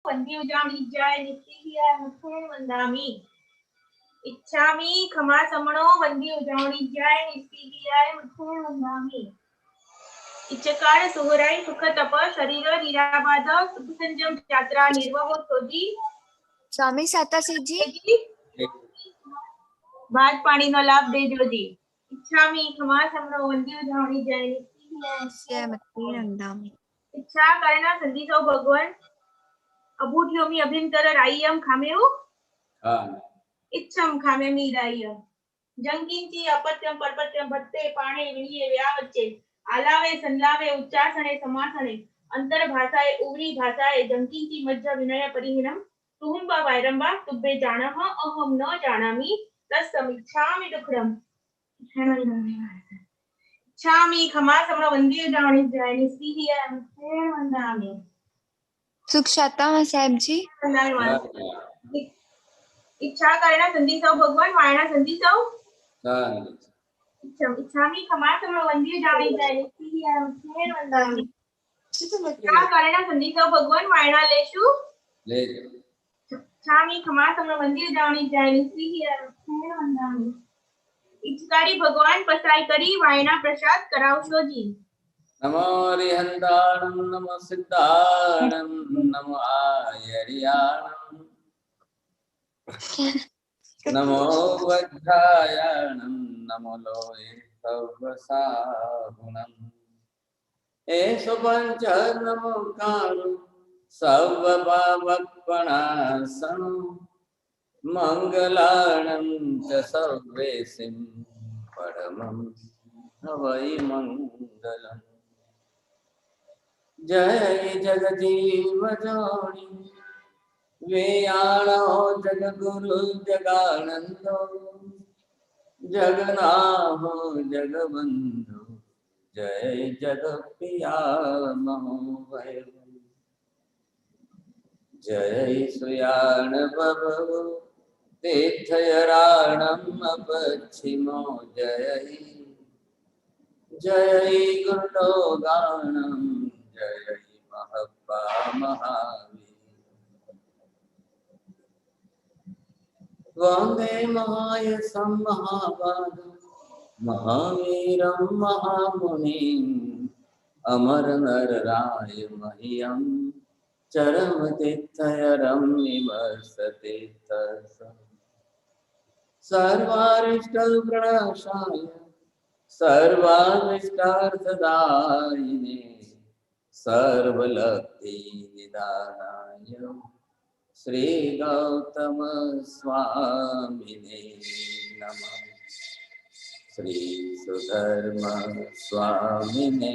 वंदी उजाणी जाय नित्य मुखेन वंदामी। इच्छामि खमा समणो वंदी उजाणी जाय नित्य मुखेन वंदामी। इच्छकार सुहराई सुख तप शरीर निराबाध सुख संजम यात्रा निर्वह सोजी स्वामी सातासी जी भात पानी नो लाभ दे जोजी। इच्छामि खमा समणो वंदी उजाणी जाय नित्य मुखेन वंदामी। इच्छा करना संधि सौ भगवान अभूठ्योमी अभ्यंतर राय्यम खामेउ इच्छम खामेमी राय्यम जंकिंची अपत्यम परपत्यम भट्टे पाणे विणिये व्यावच्चे आलावे संलावे उच्चासने समासने अंतर भाषाए उवरी भाषाए जंकिंची मज्ज विनय परिहीनम तुहुंबा वैरंबा तुब्बे जानः अहम न जानामि तस्समिच्छामि दुःखम। इच्छामि खमा समण वंदी उजाणी जाय नित्य मुखेन वंदामी। सुख शाता साहेब जी इच्छा करना संधि सौ भगवान वायना संधि सौ इच्छामि खमा समण वंदी उजाणी जाय नित्य मुखेन वंदामी। इच्छा करना संधि सौ भगवान वायना लेशु इच्छामि खमा समण वंदी उजाणी जाय नित्य मुखेन वंदामी। इच्छकारी भगवान पसराई करी वायना प्रसाद करावशो जी। नमो रिहंताणं नमो सिद्धाणं नमो आयर्याणं नमो वज्रायणं नमो लोये सवसाहुणम् एषु पंच नमो काणु सर्वपावपणासनं मंगलाणं च सर्वेसिं परमं हवै मंगलम्। जय जगजीव जोनि वेयाणो जगगुरु जगानंदो जगनाहो जगबंधु जय जगप्रिया महोवय जय सुयाण बभो तीर्थयराणम अपच्छिमो जय जय गुरुलोगाणम जय महब्बा महावीर वंदे महायसं महाबाधं महावीरं महामुनिं अमरनरराय मह्यं चरमतीर्थयरं निवर्तते सर्वारिष्टप्रणाशाय सर्वारिष्टार्थदायिने सर्वलब्धि निदानाय श्री गौतम स्वामिने नमः। श्री सुधर्म स्वामिने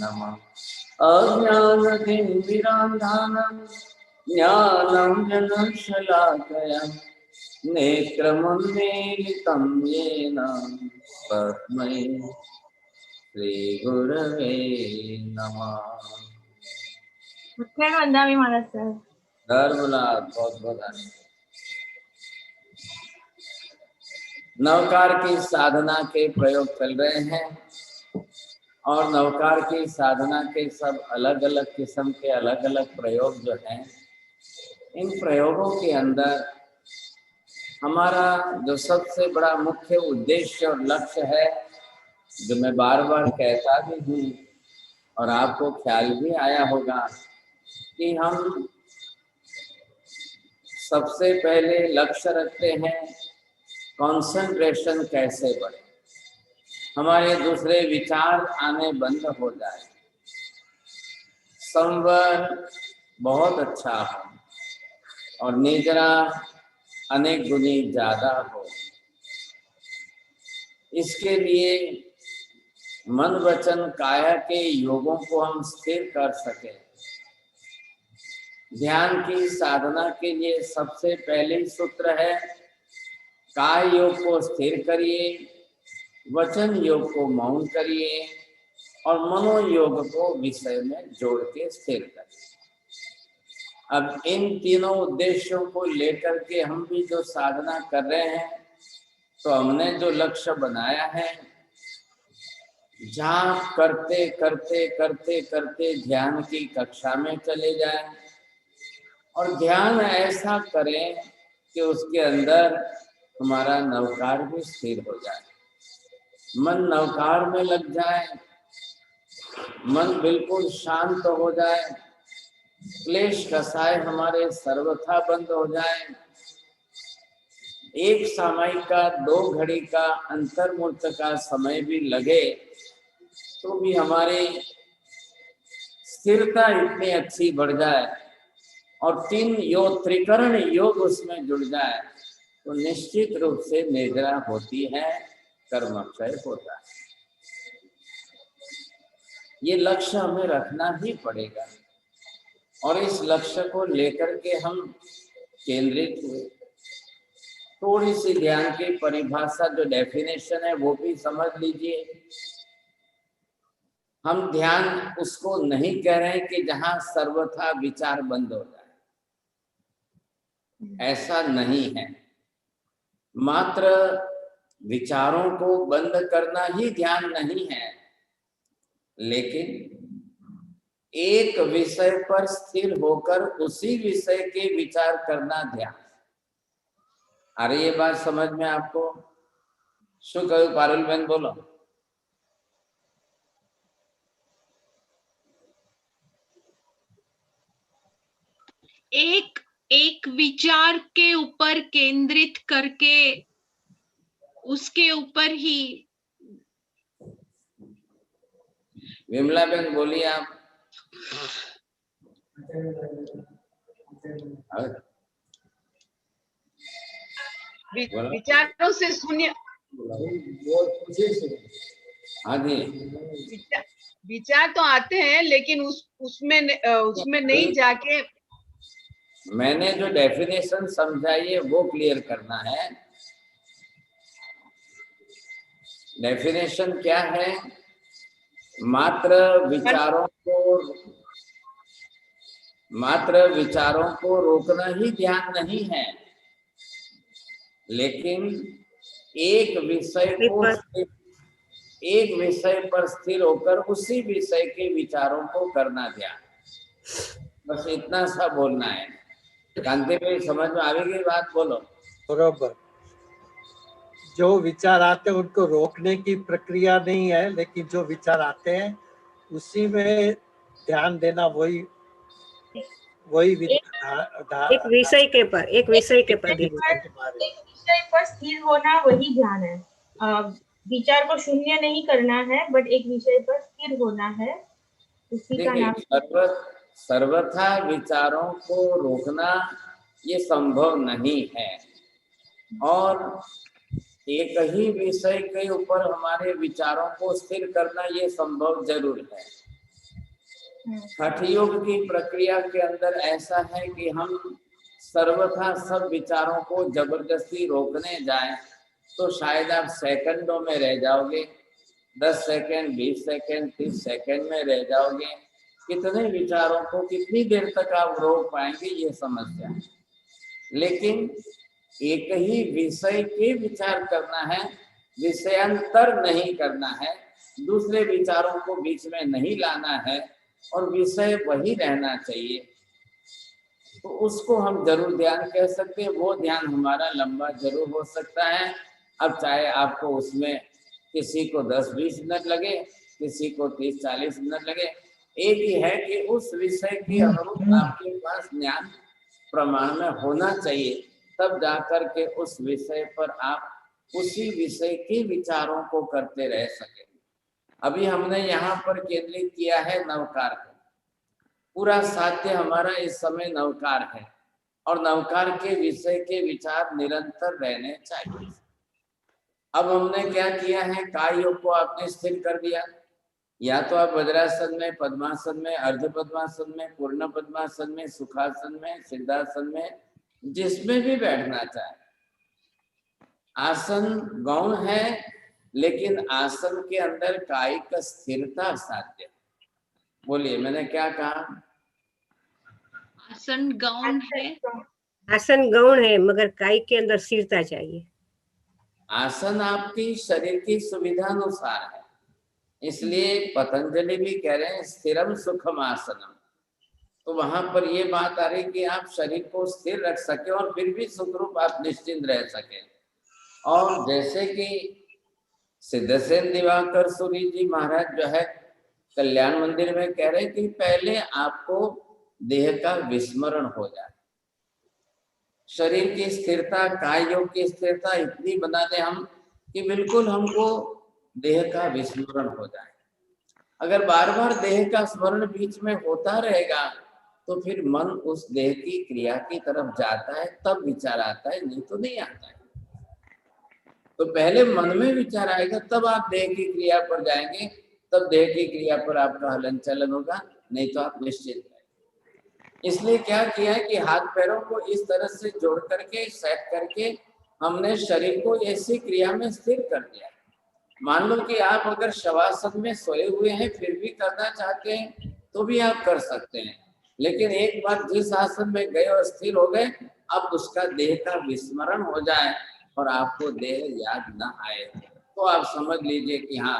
नमः। अज्ञानतिमिरान्धानं ज्ञानं जनशलाकया नेत्रमुन्मीलितं येन तस्मै श्रीगुरवे नमः। मुखेन वंदामी महाराज साहब। धर्मलाल बहुत बहुत नवकार की साधना के प्रयोग चल रहे हैं और नवकार की साधना के सब अलग अलग किस्म के अलग अलग प्रयोग जो हैं, इन प्रयोगों के अंदर हमारा जो सबसे बड़ा मुख्य उद्देश्य और लक्ष्य है, जो मैं बार बार कहता भी हूँ और आपको ख्याल भी आया होगा कि हम सबसे पहले लक्ष्य रखते हैं कंसंट्रेशन कैसे बढ़े, हमारे दूसरे विचार आने बंद हो जाए, संवर बहुत अच्छा हो और निद्रा अनेक गुनी ज्यादा हो। इसके लिए मन वचन काया के योगों को हम स्थिर कर सके। ध्यान की साधना के लिए सबसे पहले सूत्र है काय योग को स्थिर करिए, वचन योग को मौन करिए और मनोयोग को विषय में जोड़ के स्थिर करिए। अब इन तीनों उद्देश्यों को लेकर के हम भी जो साधना कर रहे हैं, तो हमने जो लक्ष्य बनाया है, जहाँ करते करते करते करते ध्यान की कक्षा में चले जाएं और ध्यान ऐसा करें कि उसके अंदर हमारा नवकार भी स्थिर हो जाए, मन नवकार में लग जाए, मन बिल्कुल शांत हो जाए, क्लेश कसाय हमारे सर्वथा बंद हो जाए। एक सामयिक का 2 घड़ी का अंतर्मुहूर्त का समय भी लगे तो भी हमारी स्थिरता इतनी अच्छी बढ़ जाए और 3 योग, त्रिकरण योग उसमें जुड़ जाए तो निश्चित रूप से निद्रा होती है, कर्मक्षय होता है। ये लक्ष्य हमें रखना ही पड़ेगा और इस लक्ष्य को लेकर के हम केंद्रित हुए। थोड़ी सी ध्यान की परिभाषा जो डेफिनेशन है वो भी समझ लीजिए। हम ध्यान उसको नहीं कह रहे हैं कि जहां सर्वथा विचार बंद हो जाए, ऐसा नहीं है। मात्र विचारों को बंद करना ही ध्यान नहीं है, लेकिन एक विषय पर स्थिर होकर उसी विषय के विचार करना ध्यान। अरे ये बात समझ में आपको? शू कहूं पारुल बेन, बोलो। एक विचार के ऊपर केंद्रित करके उसके ऊपर ही। विमला बेन बोलिए आप। विचारों से शून्य। हाँ जी, विचार तो आते हैं लेकिन उसमें नहीं जाके। मैंने जो डेफिनेशन समझाई है वो क्लियर करना है। डेफिनेशन क्या है? मात्र विचारों को रोकना ही ध्यान नहीं है, लेकिन एक विषय पर स्थिर होकर उसी विषय के विचारों को करना ध्यान। बस इतना सा बोलना है। कांति भाई समझ में आवेगी बात? बोलो। बरोबर। जो विचार आते हैं उनको रोकने की प्रक्रिया नहीं है, लेकिन जो विचार आते हैं उसी में ध्यान देना, वही एक विषय के पर एक विषय पर स्थिर होना वही ध्यान है। विचार को शून्य नहीं करना है, बट एक विषय पर स्थिर होना है, उसी का नाम। सर्वथा विचारों को रोकना ये संभव नहीं है और एक ही विषय के ऊपर हमारे विचारों को स्थिर करना ये संभव जरूर है। हठ योग की प्रक्रिया के अंदर ऐसा है कि हम सर्वथा सब विचारों को जबरदस्ती रोकने जाएं तो शायद आप सेकंडों में रह जाओगे, 10 सेकंड, 20 सेकंड, 30 सेकंड में रह जाओगे। कितने विचारों को कितनी देर तक आप रोक पाएंगे ये समस्या है। लेकिन एक ही विषय के विचार करना है, विषयांतर नहीं करना है, दूसरे विचारों को बीच में नहीं लाना है और विषय वही रहना चाहिए, तो उसको हम जरूर ध्यान कह सकते हैं। वो ध्यान हमारा लंबा जरूर हो सकता है। अब चाहे आपको उसमें किसी को 10-20 मिनट लगे, किसी को 30-40 मिनट लगे, एक ही है कि उस विषय के अनुरूप आपके पास ज्ञान प्रमाण में होना चाहिए, तब जाकर के उस विषय पर आप उसी विषय के विचारों को करते रह सके। अभी हमने यहाँ पर केंद्रित किया है नवकार को। पूरा साध्य हमारा इस समय नवकार है और नवकार के विषय के विचार निरंतर रहने चाहिए। अब हमने क्या किया है, काय योग को आपने स्थिर कर दिया। या तो आप वज्रासन में, पद्मासन में, अर्ध पद्मासन में, पूर्ण पद्मासन में, सुखासन में, सिद्धासन में, जिसमें भी बैठना चाहे। आसन गौण है, लेकिन आसन के अंदर कायिक स्थिरता साध्य। बोलिए, मैंने क्या कहा? आसन गौण है, आसन गौण है, मगर कायिक के अंदर स्थिरता चाहिए। आसन आपकी शरीर की सुविधा अनुसार है, इसलिए पतंजलि भी कह रहे हैं स्थिरम सुखम आसनम। तो वहां पर ये बात आ रही कि आप शरीर को स्थिर रख सके और फिर भी सुखरूप आप निश्चिंत रह सके। और जैसे कि सिद्धसेन दिवाकर सूरी जी महाराज जो है कल्याण मंदिर में कह रहे कि पहले आपको देह का विस्मरण हो जाए, शरीर की स्थिरता, काय योग की स्थिरता इतनी बना दे हम कि बिल्कुल हमको देह का विस्मरण हो जाए। अगर बार बार देह का स्मरण बीच में होता रहेगा तो फिर मन उस देह की क्रिया की तरफ जाता है, तब विचार आता है, नहीं तो नहीं आता है। तो पहले मन में विचार आएगा तब आप देह की क्रिया पर जाएंगे, तब देह की क्रिया पर आपका हलन चलन होगा, नहीं तो आप निश्चित रहेंगे। इसलिए क्या किया है कि हाथ पैरों को इस तरह से जोड़ करके सेट करके हमने शरीर को ऐसी क्रिया में स्थिर कर दिया। मान लो कि आप अगर शवासन में सोए हुए हैं फिर भी करना चाहते हैं तो भी आप कर सकते हैं, लेकिन एक बार जिस आसन में गए और स्थिर हो गए, अब उसका देह का विस्मरण हो जाए और आपको देह याद ना आए तो आप समझ लीजिए कि हाँ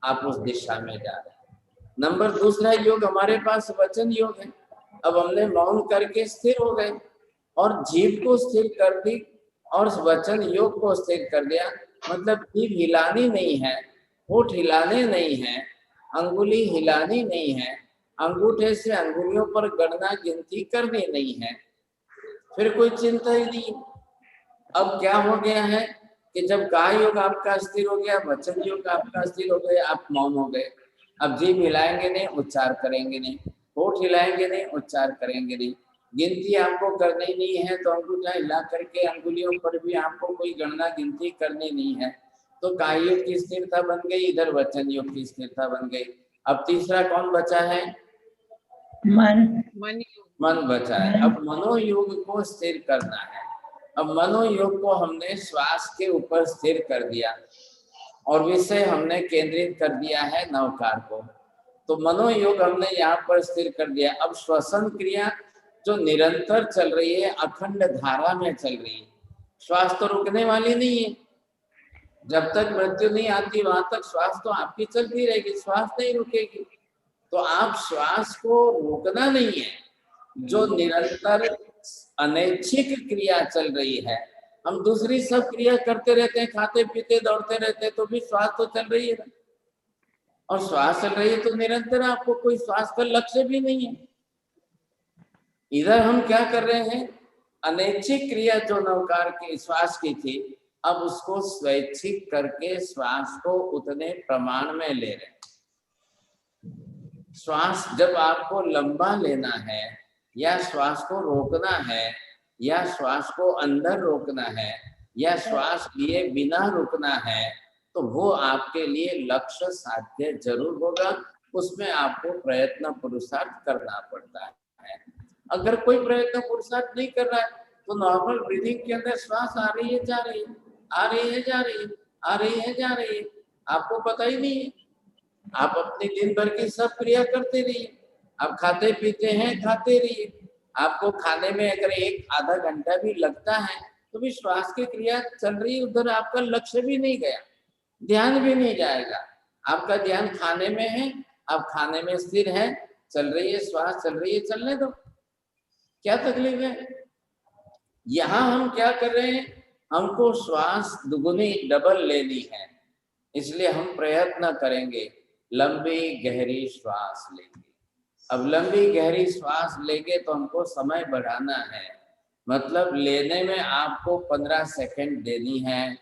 आप उस दिशा में जा रहे हैं। नंबर दूसरा योग हमारे पास वचन योग है। अब हमने मौन करके स्थिर हो गए और जीभ को स्थिर कर दी और वचन योग को स्थिर कर दिया, मतलब जीभ हिलानी नहीं है, होठ हिलाने नहीं है, अंगुली हिलानी नहीं है, अंगूठे से अंगुलियों पर गणना गिनती करनी नहीं है, फिर कोई चिंता ही नहीं। अब क्या हो गया है कि जब काय योग आपका स्थिर हो गया, वचन योग आपका स्थिर हो गया, आप मौन हो गए। अब जीभ हिलाएंगे नहीं, उच्चार करेंगे नहीं, होठ हिलाएंगे नहीं, उच्चार करेंगे नहीं, गिनती आपको करनी नहीं है तो अंगूठा हिला करके अंगुलियों पर भी आपको कोई गणना गिनती करनी नहीं है। तो काय योग की स्थिरता बन गई, इधर वचन योग की स्थिरता बन गई। अब तीसरा कौन बचा है? मन बचा है। अब मनोयोग को स्थिर करना है। अब मनोयोग को हमने श्वास के ऊपर स्थिर कर दिया और विषय हमने केंद्रित कर दिया है नवकार को, तो मनोयोग हमने यहाँ पर स्थिर कर दिया। अब श्वसन क्रिया जो निरंतर चल रही है, अखंड धारा में चल रही है, श्वास तो रुकने वाली नहीं है। जब तक मृत्यु नहीं आती वहां तक श्वास तो आपकी चलती रहेगी, श्वास नहीं रुकेगी। तो आप श्वास को रोकना नहीं है, जो निरंतर अनैच्छिक क्रिया चल रही है। हम दूसरी सब क्रिया करते रहते हैं, खाते पीते दौड़ते रहते हैं, तो भी श्वास तो चल रही है ना। और श्वास चल रही है तो निरंतर आपको कोई श्वास का लक्ष्य भी नहीं है। इधर हम क्या कर रहे हैं, अनैच्छिक क्रिया जो नवकार की श्वास की थी, अब उसको स्वैच्छिक करके श्वास को उतने प्रमाण में ले रहे हैं। श्वास जब आपको लंबा लेना है या श्वास को रोकना है या श्वास को अंदर रोकना है या श्वास लिए बिना रुकना है, तो वो आपके लिए लक्ष्य साध्य जरूर होगा। उसमें आपको प्रयत्न पुरुषार्थ करना पड़ता है। अगर कोई प्रयत्न पुरुषार्थ नहीं कर रहा है तो नॉर्मल ब्रीदिंग के अंदर श्वास आ रही है जा रही है, आ रही है जा रही है, आ रही है जा रही है, आपको पता ही नहीं है। आप अपने दिन भर की सब क्रिया करते रहिए, आप खाते पीते हैं खाते रहिए। आपको खाने में अगर एक आधा घंटा भी लगता है तो भी श्वास की क्रिया चल रही है, उधर आपका लक्ष्य भी नहीं गया, ध्यान भी नहीं जाएगा। आपका ध्यान खाने में है, आप खाने में स्थिर है, चल रही है श्वास, चल रही है, चलने दो, क्या तकलीफ है। यहाँ हम क्या कर रहे हैं, हमको श्वास दुगुनी डबल लेनी है, इसलिए हम प्रयत्न करेंगे, लंबी गहरी श्वास लेंगे। अब लंबी गहरी श्वास लेंगे तो हमको समय बढ़ाना है, मतलब लेने में आपको 15 सेकंड देनी है।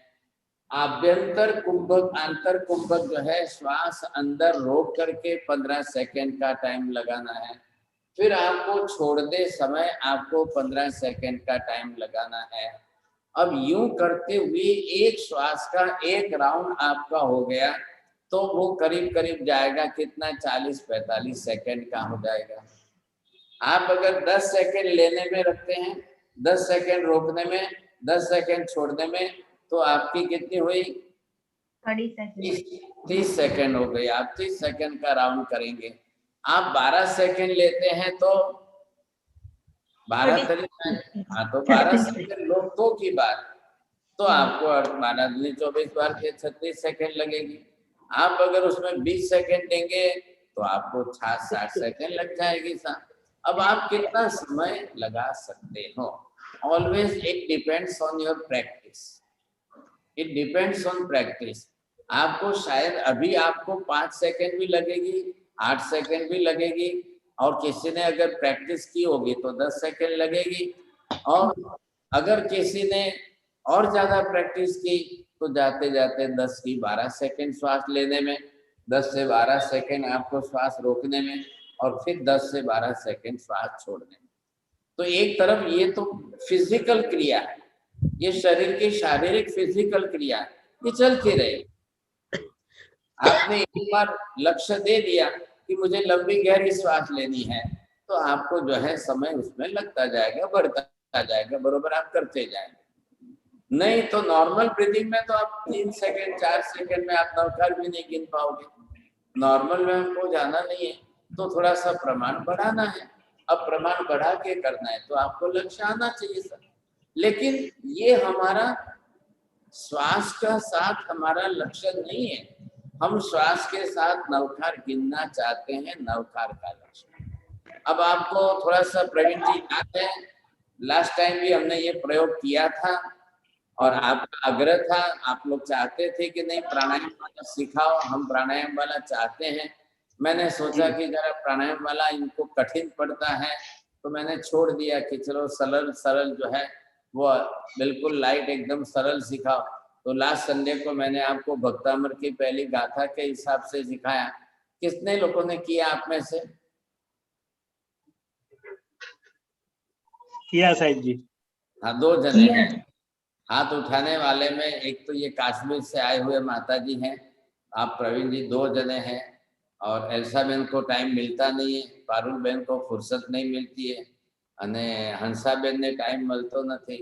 आभ्यंतर कुंभक आंतर कुंभक जो है, श्वास अंदर रोक करके 15 सेकंड का टाइम लगाना है, फिर आपको छोड़ते समय आपको 15 सेकंड का टाइम लगाना है। अब यूं करते हुए एक श्वास का एक राउंड आपका हो गया तो वो करीब करीब जाएगा कितना, 40-45 सेकंड का हो जाएगा। आप अगर 10 सेकंड लेने में रखते हैं, 10 सेकंड रोकने में, 10 सेकंड छोड़ने में, तो आपकी कितनी हुई, 30 सेकंड हो गई। आप 30 सेकंड का राउंड करेंगे। आप 12 सेकंड लेते हैं तो 12 तो 12 सेकंड लोग तो की बात, तो आपको 12 24 बार के 36 सेकंड लगेगी। आप अगर उसमें 20 सेकंड देंगे तो आपको 60 सेकंड लग जाएगी। अब आप कितना समय लगा सकते हो, always it depends on your practice, it depends on practice. आपको शायद अभी आपको 5 सेकंड भी लगेगी, 8 सेकंड भी लगेगी, और किसी ने अगर प्रैक्टिस की होगी तो 10 सेकंड लगेगी, और अगर किसी ने और ज्यादा प्रैक्टिस की तो जाते जाते 10 की 12 सेकंड श्वास लेने में, 10 से 12 सेकंड आपको श्वास रोकने में, और फिर 10 से 12 सेकंड श्वास छोड़ने में। तो एक तरफ ये तो फिजिकल क्रिया है, ये शरीर की शारीरिक फिजिकल क्रिया है, ये चलती रहेगी। आपने एक बार लक्ष्य दे दिया कि मुझे लंबी गहरी श्वास लेनी है, तो आपको जो है समय उसमें लगता जाएगा, बढ़ता जाएगा, बरोबर आप करते जाएंगे। नहीं तो नॉर्मल ब्रीदिंग में तो आप 3 सेकंड 4 सेकंड में आप नवकार भी नहीं गिन पाओगे। नॉर्मल में हमको जाना नहीं है तो थोड़ा सा प्रमाण बढ़ाना है। अब प्रमाण बढ़ा के करना है तो आपको लक्ष्य आना चाहिए सर। लेकिन ये हमारा श्वास का साथ हमारा लक्ष्य नहीं है, हम श्वास के साथ नवकार गिनना चाहते हैं, नवकार का लक्ष्य। अब आपको थोड़ा सा प्रवीण जी याद है, लास्ट टाइम भी हमने ये प्रयोग किया था और आपका आग्रह था, आप लोग चाहते थे कि नहीं प्राणायाम वाला सिखाओ, हम प्राणायाम वाला चाहते हैं। मैंने सोचा कि जरा प्राणायाम वाला इनको कठिन पड़ता है तो मैंने छोड़ दिया कि चलो सरल सरल जो है वो बिल्कुल लाइट एकदम सरल सिखाओ। तो लास्ट संडे को मैंने आपको भक्तामृत की पहली गाथा के हिसाब से सिखाया। कितने लोगों ने किया आप में से? किया साहिब जी। हाँ, 2 जने हैं हाथ उठाने वाले में। एक तो ये कश्मीर से आए हुए माता जी हैं, आप प्रवीण जी 2 जने हैं, और एल्सा बहन को टाइम मिलता नहीं है, पारुल बहन को फुर्सत नहीं मिलती है, अने हंसा बहन ने टाइम मिलतो नहीं।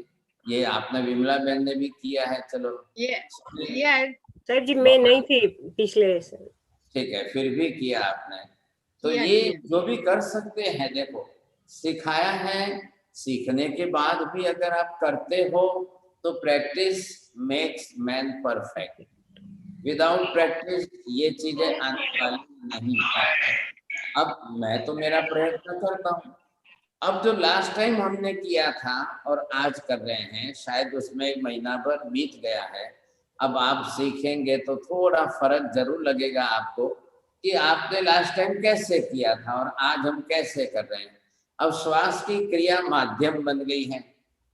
ये आपने विमला बहन ने भी किया है। चलो ये सर जी मैं नहीं थी पिछले साल। ठीक है, फिर भी किया आपने। तो किया, ये किया। जो भी कर सकते हैं, देखो सिखाया है, सीखने के बाद भी अगर आप करते हो तो practice makes man perfect. Without practice ये चीजें आने वाली नहीं है। अब मैं तो मेरा प्रयत्न करता हूँ। अब जो लास्ट टाइम हमने किया था और आज कर रहे हैं, शायद उसमें 1 महीना भर बीत गया है। अब आप सीखेंगे तो थोड़ा फर्क जरूर लगेगा आपको कि आपने लास्ट टाइम कैसे किया था और आज हम कैसे कर रहे हैं। अब श्वास की क्रिया माध्यम बन गई है,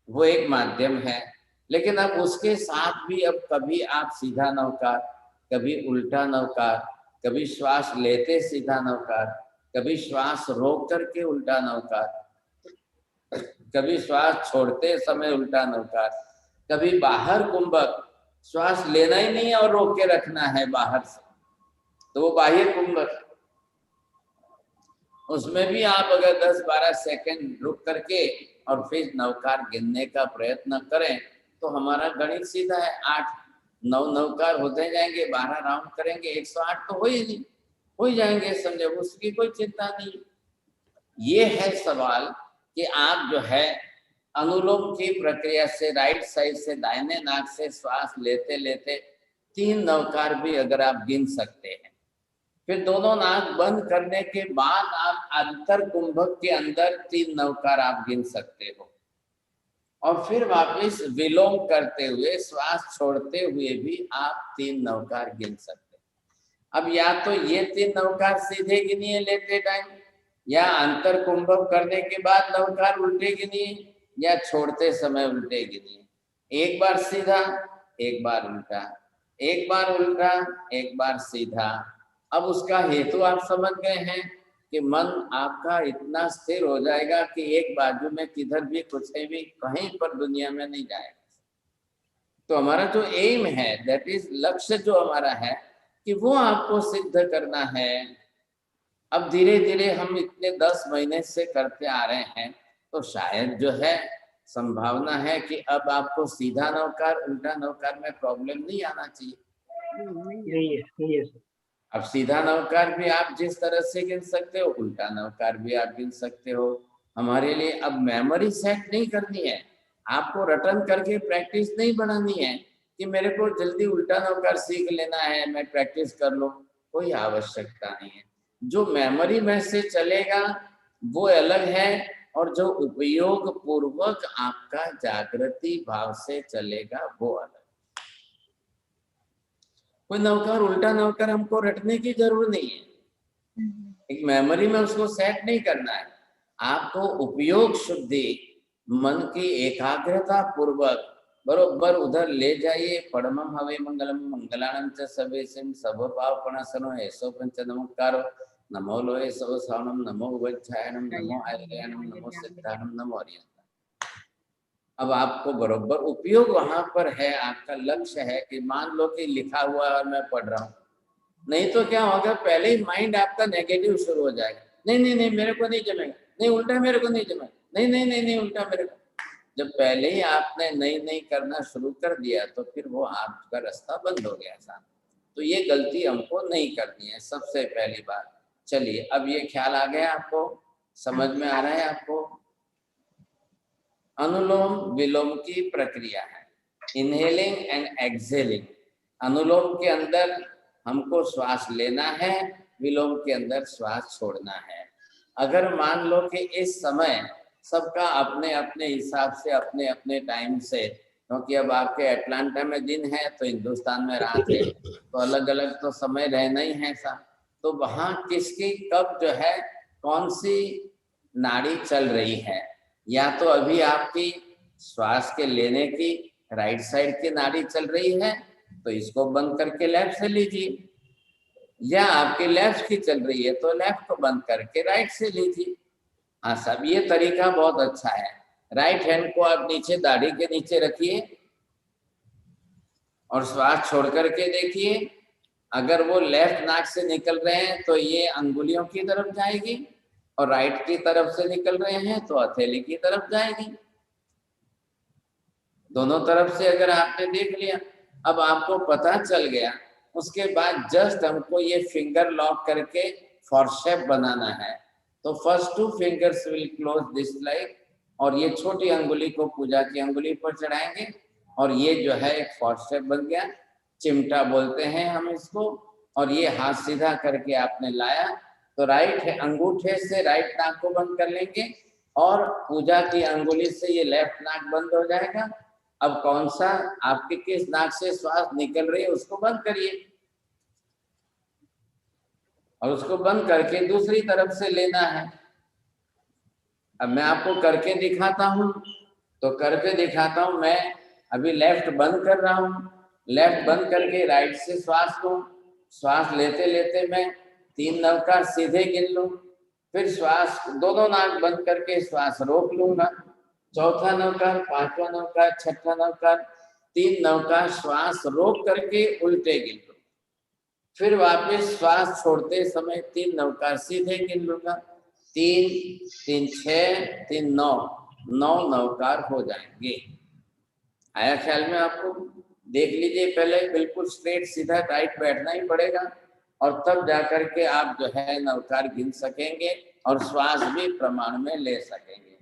वो एक माध्यम है, लेकिन अब उसके साथ भी अब कभी आप सीधा नवकार, कभी उल्टा नवकार, कभी श्वास लेते सीधा नवकार, कभी श्वास रोक करके उल्टा नवकार, कभी श्वास छोड़ते समय उल्टा नवकार, कभी बाहर कुंभक, श्वास लेना ही नहीं है और रोक के रखना है बाहर से, तो वो बाह्य कुंभक। उसमें भी आप अगर 10-12 सेकंड रुक करके और फिर नवकार गिनने का प्रयत्न करें तो हमारा गणित सीधा है। 8-9 नवकार होते जाएंगे, 12 राउंड करेंगे, 108 तो हो ही नहीं, हो ही जाएंगे, समझे, उसकी कोई चिंता नहीं। ये है सवाल कि आप जो है अनुलोम की प्रक्रिया से राइट साइड से दाहिने नाक से श्वास लेते लेते 3 नवकार भी अगर आप गिन सकते हैं, फिर दोनों नाक बंद करने के बाद आप अंतर कुंभक के अंदर 3 नवकार आप गिन सकते हो, और फिर वापस विलोम करते हुए श्वास छोड़ते हुए भी आप 3 नवकार गिन सकते हैं। अब या तो ये 3 नवकार सीधे गिनिए लेते टाइम, या अंतर कुंभक करने के बाद नवकार उल्टे गिनिए, या छोड़ते समय उल्टे गिनिए। एक बार सीधा, एक बार उल्टा, एक बार उल्टा, एक बार सीधा। अब उसका हेतु आप समझ गए हैं कि मन आपका इतना स्थिर हो जाएगा कि एक बाजू में किधर भी कुछ भी कहीं पर दुनिया में नहीं जाएगा। तो हमारा जो एम है, दैट इज लक्ष्य जो हमारा है कि वो आपको सिद्ध करना है। अब धीरे धीरे हम इतने 10 महीने से करते आ रहे हैं, तो शायद जो है संभावना है कि अब आपको सीधा नवकार उल्टा नवकार में प्रॉब्लम नहीं आना चाहिए। नहीं है सर। अब सीधा नवकार भी आप जिस तरह से गिन सकते हो, उल्टा नवकार भी आप गिन सकते हो। हमारे लिए अब मेमोरी सेट नहीं करनी है, आपको रटन करके प्रैक्टिस नहीं बढ़ानी है कि मेरे को जल्दी उल्टा नवकार सीख लेना है, मैं प्रैक्टिस कर लूं, कोई आवश्यकता नहीं है। जो मेमोरी में से चलेगा वो अलग है, और जो उपयोग पूर्वक आपका जागृति भाव से चलेगा वो अलग। कोई नौकर उल्टा नौकर हमको रटने की जरूरत नहीं है, एक मेमोरी में उसको सेट नहीं करना है। आपको उपयोग शुद्धि मन की एकाग्रता पूर्वक बरोबर उधर ले जाइए। परमं हवे मंगलम मंगलानंद च सर्वेशम सब पावपणासनो ऐसो पंच नमस्कारो नमो लोहे सव सावनम नमो वज्रयानम नमो आर्यानम नमो सिद्धानम नमो आर्यन। अब आपको बरोबर उपयोग वहां पर है, आपका लक्ष्य है कि मान लो कि लिखा हुआ है और मैं पढ़ रहा हूँ, नहीं तो क्या होगा, पहले ही माइंड आपका नेगेटिव शुरू हो जाएगा। नहीं नहीं नहीं मेरे को नहीं जमेगा, नहीं उल्टा मेरे को नहीं जमेगा, नहीं नहीं नहीं नहीं उल्टा मेरे को। जब पहले ही आपने नहीं करना शुरू कर दिया तो फिर वो आपका रास्ता बंद हो गया था। तो ये गलती हमको नहीं करनी है, सबसे पहली बात। चलिए अब ये ख्याल आ गया आपको, समझ में आ रहा है आपको? अनुलोम विलोम की प्रक्रिया है, इनहेलिंग एंड एक्सहेलिंग। अनुलोम के अंदर हमको श्वास लेना है, विलोम के अंदर श्वास छोड़ना है। अगर मान लो कि इस समय सबका अपने अपने हिसाब से अपने अपने टाइम से, क्योंकि अब आपके अटलांटा में दिन है तो हिंदुस्तान में रात है, तो अलग अलग तो समय रहना ही है सा। तो वहाँ किसकी कब जो है कौन सी नाड़ी चल रही है, या तो अभी आपकी श्वास के लेने की राइट साइड की नाड़ी चल रही है तो इसको बंद करके लेफ्ट से लीजिए, या आपके लेफ्ट की चल रही है तो लेफ्ट को बंद करके राइट से लीजिए। हाँ साहब, ये तरीका बहुत अच्छा है। राइट हैंड को आप नीचे दाढ़ी के नीचे रखिए और श्वास छोड़ करके देखिए। अगर वो लेफ्ट नाक से निकल रहे हैं तो ये अंगुलियों की तरफ जाएगी, और राइट की तरफ से निकल रहे हैं तो हथेली की तरफ जाएगी। दोनों तरफ से अगर आपने देख लिया, अब आपको पता चल गया, उसके बाद जस्ट हमको ये फिंगर लॉक करके फॉरशेप बनाना है। तो first 2 fingers will close this like, और ये छोटी अंगुली को पूजा की अंगुली पर चढ़ाएंगे, और ये जो है एक फॉरशेप बन गया, चिमटा बोलते हैं हम इसको। और ये हाथ सीधा करके आपने लाया तो राइट अंगूठे से राइट नाक को बंद कर लेंगे, और पूजा की अंगुली से ये लेफ्ट नाक बंद हो जाएगा। अब कौन सा आपके किस नाक से श्वास निकल रही है उसको बंद करिए, और उसको बंद करके दूसरी तरफ से लेना है। अब मैं आपको करके दिखाता हूँ, तो करके दिखाता हूँ। मैं अभी लेफ्ट बंद कर रहा हूँ, लेफ्ट बंद करके राइट से श्वास लूं। श्वास लेते लेते मैं 3 नवकार सीधे गिन लूं, फिर श्वास दोनों नाक बंद करके श्वास रोक लूंगा। चौथा नवकार, पांचवा नवकार, छठा नवकार, 3 नवकार श्वास रोक करके उल्टे गिन लूं। फिर वापस श्वास छोड़ते समय 3 नवकार सीधे गिन लूंगा। 3 3 6 3 9 9 नवकार हो जाएंगे। आया ख्याल में आपको? देख लीजिए, पहले बिल्कुल स्ट्रेट सीधा टाइट बैठना ही पड़ेगा, और तब जाकर के आप जो है नवकार गिन सकेंगे और श्वास भी प्रमाण में ले सकेंगे।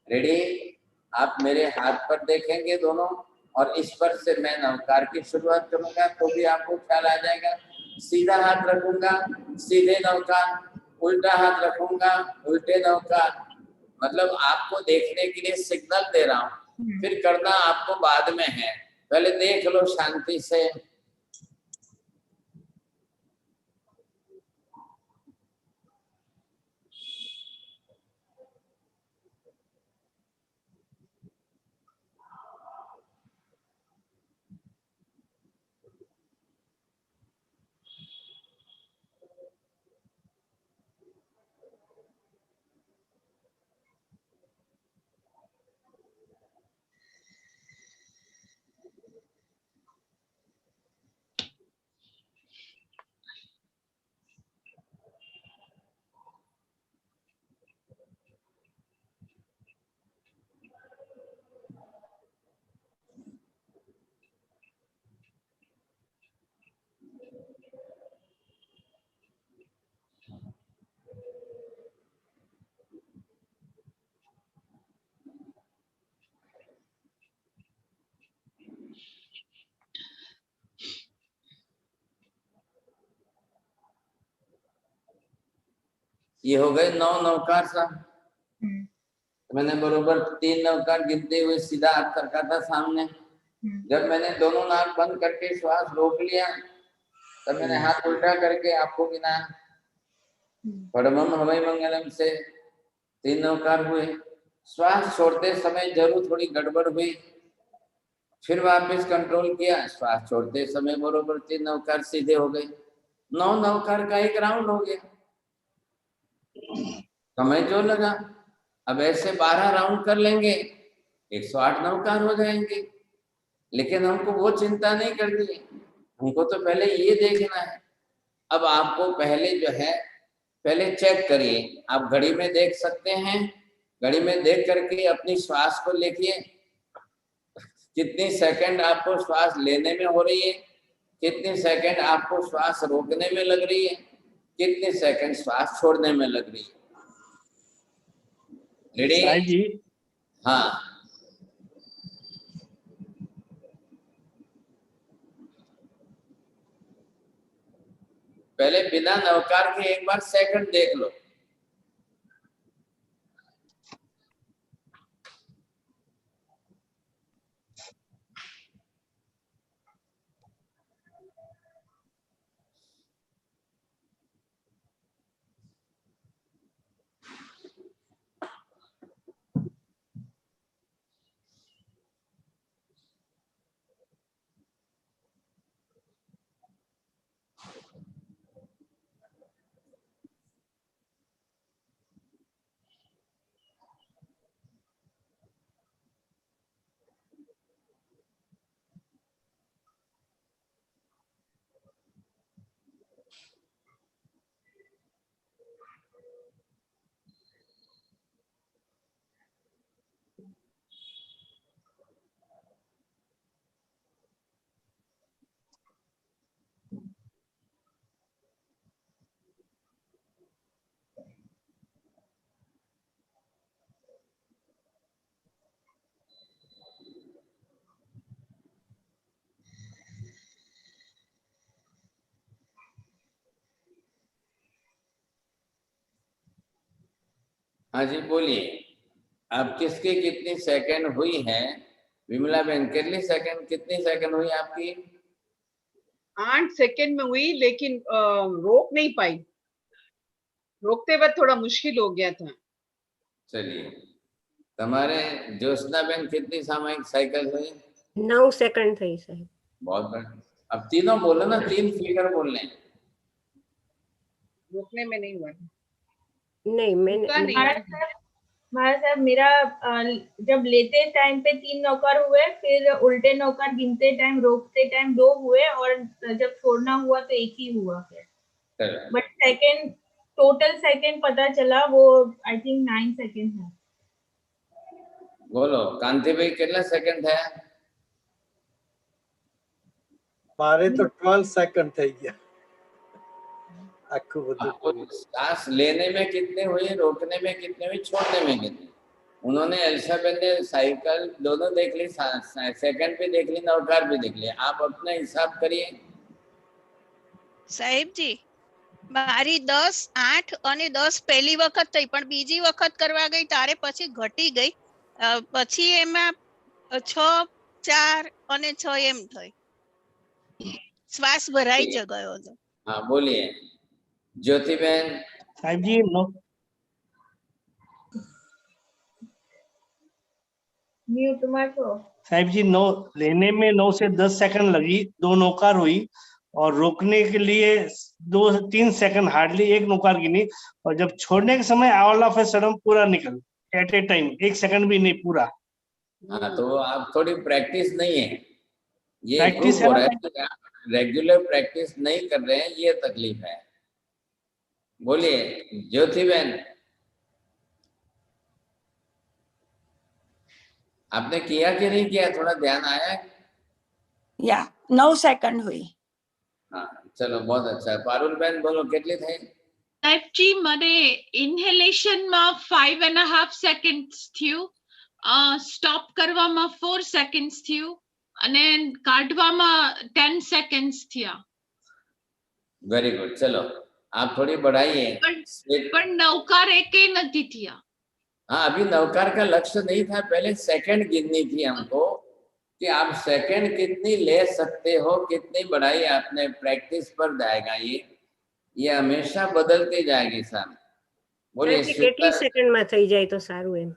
रेडी? आप मेरे हाथ पर देखेंगे दोनों, और इस पर से मैं नवकार की शुरुआत करूंगा तो भी आपको ख्याल आ जाएगा। सीधा हाथ रखूंगा, सीधे नवकार, उल्टा हाथ रखूंगा, उल्टे नवकार। मतलब आपको देखने के लिए सिग्नल दे रहा हूँ, फिर करना आपको बाद में है। पहले देख लो शांति से। ये हो गए 9 नवकार साहब। मैंने बरोबर 3 नौकार गिनते हुए सीधा हाथ रखा था सामने। जब मैंने दोनों नाक बंद करके श्वास रोक लिया तब मैंने हाथ उल्टा करके आपको गिना। परमम हवै मंगलम से 3 नौकार हुए। श्वास छोड़ते समय जरूर थोड़ी गड़बड़ हुई, फिर वापस कंट्रोल किया, श्वास छोड़ते समय बरोबर 3 नौकार सीधे हो गए। 9 नौकार का एक राउंड हो गया। समय जो लगा, अब ऐसे 12 राउंड कर लेंगे 108 नौकार हो जाएंगे। लेकिन हमको वो चिंता नहीं करनी है, हमको तो पहले ये देखना है। अब आपको पहले जो है पहले चेक करिए, आप घड़ी में देख सकते हैं, घड़ी में देख करके अपनी श्वास को लिखिए, कितनी सेकंड आपको श्वास लेने में हो रही है, कितनी सेकंड आपको श्वास रोकने में लग रही है, कितनी सेकंड श्वास छोड़ने में लग रही है। साहिब जी, हाँ, पहले बिना नवकार के एक बार सेकंड देख लो। हाँ जी बोलिए, आप किसकी कितनी सेकंड हुई है? विमला बहन कितनी सेकंड हुई आपकी? 8 सेकंड में हुई, लेकिन रोक नहीं पाई। रोकते वक्त थोड़ा मुश्किल हो गया था। चलिए, तुम्हारे ज्योत्सना बहन कितनी सामयिक साइकिल हुई? 9 सेकंड थी साहब। बहुत बढ़िया। अब तीनों बोलो ना, 3 फिगर बोलने हैं। रोकने में नहीं हुआ। नहीं मैंने रुका नहीं। महाराज साहब मेरा जब लेते टाइम पे 3 नौकर हुए, फिर उल्टे नौकर गिनते टाइम, रोकते टाइम 2 हुए, और जब छोड़ना हुआ तो 1 ही हुआ फिर। बट सेकंड, टोटल सेकंड पता चला वो आई थिंक 9 सेकंड है। बोलो कांति भाई कितना सेकंड है? मारे तो 12 सेकंड થઈ ગયા। आपको सांस लेने में कितने हुए, रोकने में कितने हुए, छोड़ने में कितने? उन्होंने एलिजाबेथ ने साइकिल दोनों देख ली, सेकंड भी देख ली, नवकार भी देख लिया। आप अपना हिसाब करिए। સાહેબજી મારી 10, 8 અને 10 પહેલી વખત થઈ, પણ બીજી વખત કરવા ગઈ ત્યારે પછી ઘટી ગઈ, પછી એમાં 6, 4 અને 6 એમ થઈ, શ્વાસ ભરાઈ જ ગયો હતો। हाँ बोलिए ज्योति बहन। साहिब जी म्यूट मत हो। साहिब जी, 9 लेने में 9 से 10 सेकंड लगी, 2 नौकार हुई, और रोकने के लिए 2-3 सेकंड हार्डली 1 नौकार गिनी, और जब छोड़ने के समय ऑल ऑफ ए सडन पूरा निकल एट ए टाइम, 1 सेकंड भी नहीं पूरा। हाँ तो आप थोड़ी प्रैक्टिस नहीं है, ये प्रैक्टिस प्रूव हो है रहा है कि आप रेगुलर प्रैक्टिस नहीं कर रहे हैं, ये तकलीफ है। बोलिए ज्योति बहन, आपने किया कि नहीं किया, थोड़ा ध्यान आया? या 9 सेकंड हुई। हाँ चलो बहुत अच्छा। पारुल बहन बोलो कितनी थे? સાહેબજી મને ઇન્હેલેશનમાં 5.5 સેકન્ડ્સ થયું, સ્ટોપ કરવામાં 4 સેકન્ડ્સ થયું, અને કાઢવામાં 10 સેકન્ડ્સ થયા। वेरी गुड, चलो आप थोड़ी बढ़ाइए। પણ નવકાર એકે નથી થયા। हाँ, अभी नवकार का लक्ष्य नहीं था, पहले सेकंड गिननी थी हमको कि आप सेकंड कितनी ले सकते हो, कितनी बढ़ाई आपने, प्रैक्टिस पर जाएगा ये हमेशा बदलती जाएगी साहब। बोलिए કેટલી સેકન્ડમાં થઈ જાય તો સારું એમ?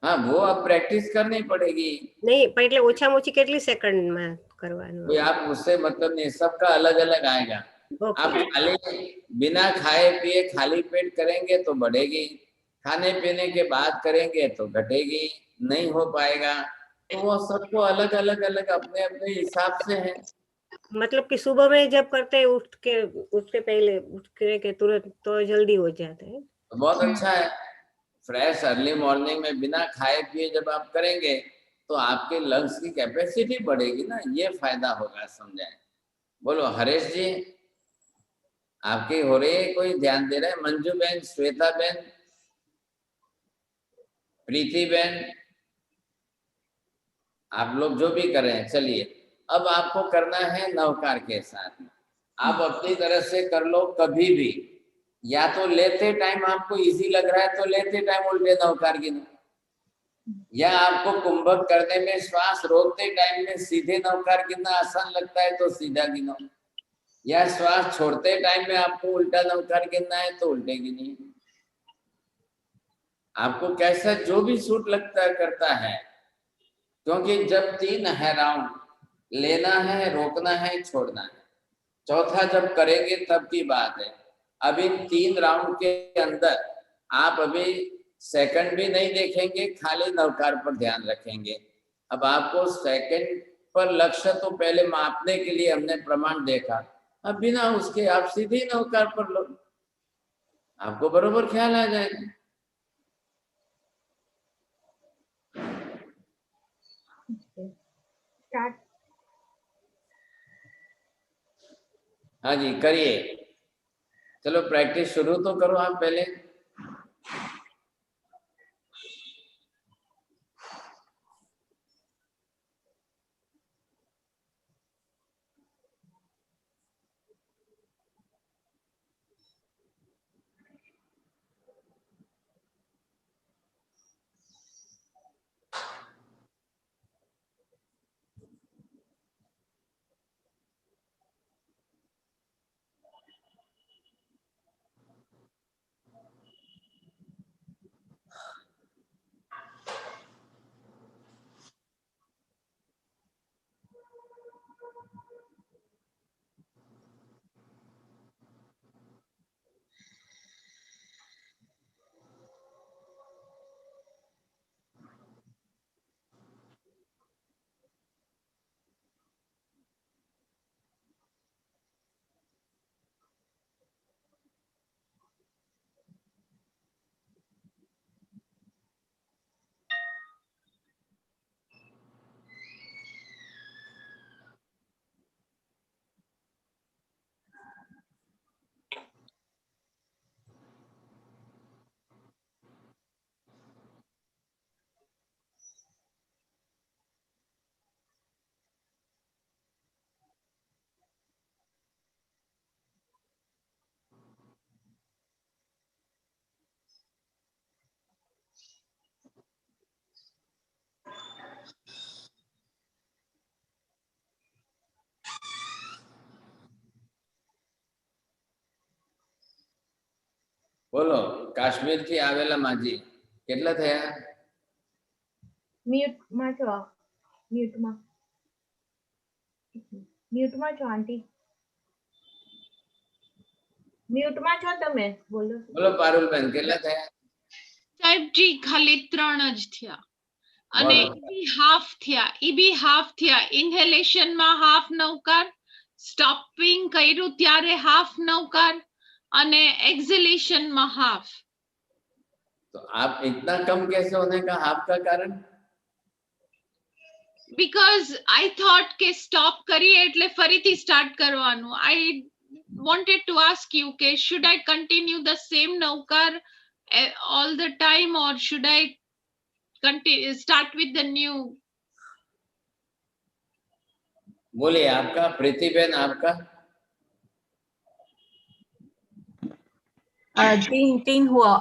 हाँ, वो अब प्रैक्टिस करनी पड़ेगी। નહીં પણ એટલે ઓછામાં ઓછી કેટલી સેકન્ડમાં કરવાનું? कोई आप उससे मतलब नहीं, सबका अलग अलग आएगा। आप ઓકે खाली बिना खाए पिए खाली पेट करेंगे तो बढ़ेगी, खाने पीने के बाद करेंगे तो घटेगी, नहीं हो पाएगा। तो वो सबको अलग अलग अपने अपने हिसाब से है। मतलब कि सुबह में जब करते हैं उठते पहले उठ के तुरंत तो जल्दी हो जाता है। तो बहुत अच्छा है, फ्रेश अर्ली मॉर्निंग में बिना खाए पिए जब आप करेंगे तो आपके लंग्स की कैपेसिटी बढ़ेगी ना, ये फायदा होगा, समझाए। बोलो हरेश जी, आपकी हो रही है, कोई ध्यान दे रहा है? मंजू बहन, श्वेता बहन, प्रीति बहन, आप लोग जो भी कर रहे हैं, चलिए अब आपको करना है नवकार के साथ। आप अपनी तरह से कर लो, कभी भी या तो लेते टाइम आपको इजी लग रहा है तो लेते टाइम उल्टे नवकार गिनो, या आपको कुंभक करने में श्वास रोकते टाइम में सीधे नवकार गिनना आसान लगता है तो सीधा गिनो, या श्वास छोड़ते टाइम में आपको उल्टा नवकार गिनना है तो उल्टे गिनिए। आपको कैसा जो भी सूट लगता है करता है, क्योंकि जब 3 है राउंड, लेना है, रोकना है, छोड़ना है, चौथा जब करेंगे तब की बात है। अब इन 3 राउंड के अंदर आप अभी सेकंड भी नहीं देखेंगे, खाली नवकार पर ध्यान रखेंगे। अब आपको सेकंड पर लक्ष्य तो पहले मापने के लिए हमने प्रमाण देखा, अब बिना उसके आप सीधे नवकार पर लो, आपको बरोबर ख्याल आ जाएगा। स्टार्ट। हाँ जी, करिए, चलो प्रैक्टिस शुरू तो करो आप पहले। બોલો કાશ્મીર થી આવેલા માજી કેટલા થયા? મ્યુટમાં છો, મ્યુટમાં છો આંટી, મ્યુટમાં છો તમે, બોલો બોલો પારુલબેન કેટલા થયા? સાહેબજી ખાલી 3 જ થયા અને બોલો. ઈ બી હાફ થયા, ઈ બી હાફ થયા। ઇન્હેલેશન માં હાફ નવકાર, સ્ટોપિંગ કર્યું ત્યારે હાફ નવકાર અને एक्सहेलेशन માં હાફ। तो आप इतना कम कैसे होने का आपका कारण? because I thought કે stop કરીએ એટલે ફરીથી start કરવાનું। I wanted to ask you કે should I continue the same navkar all the time or should I continue start with the new? बोलिए आपका, प्रीति बहन आपका। तीन हुआ,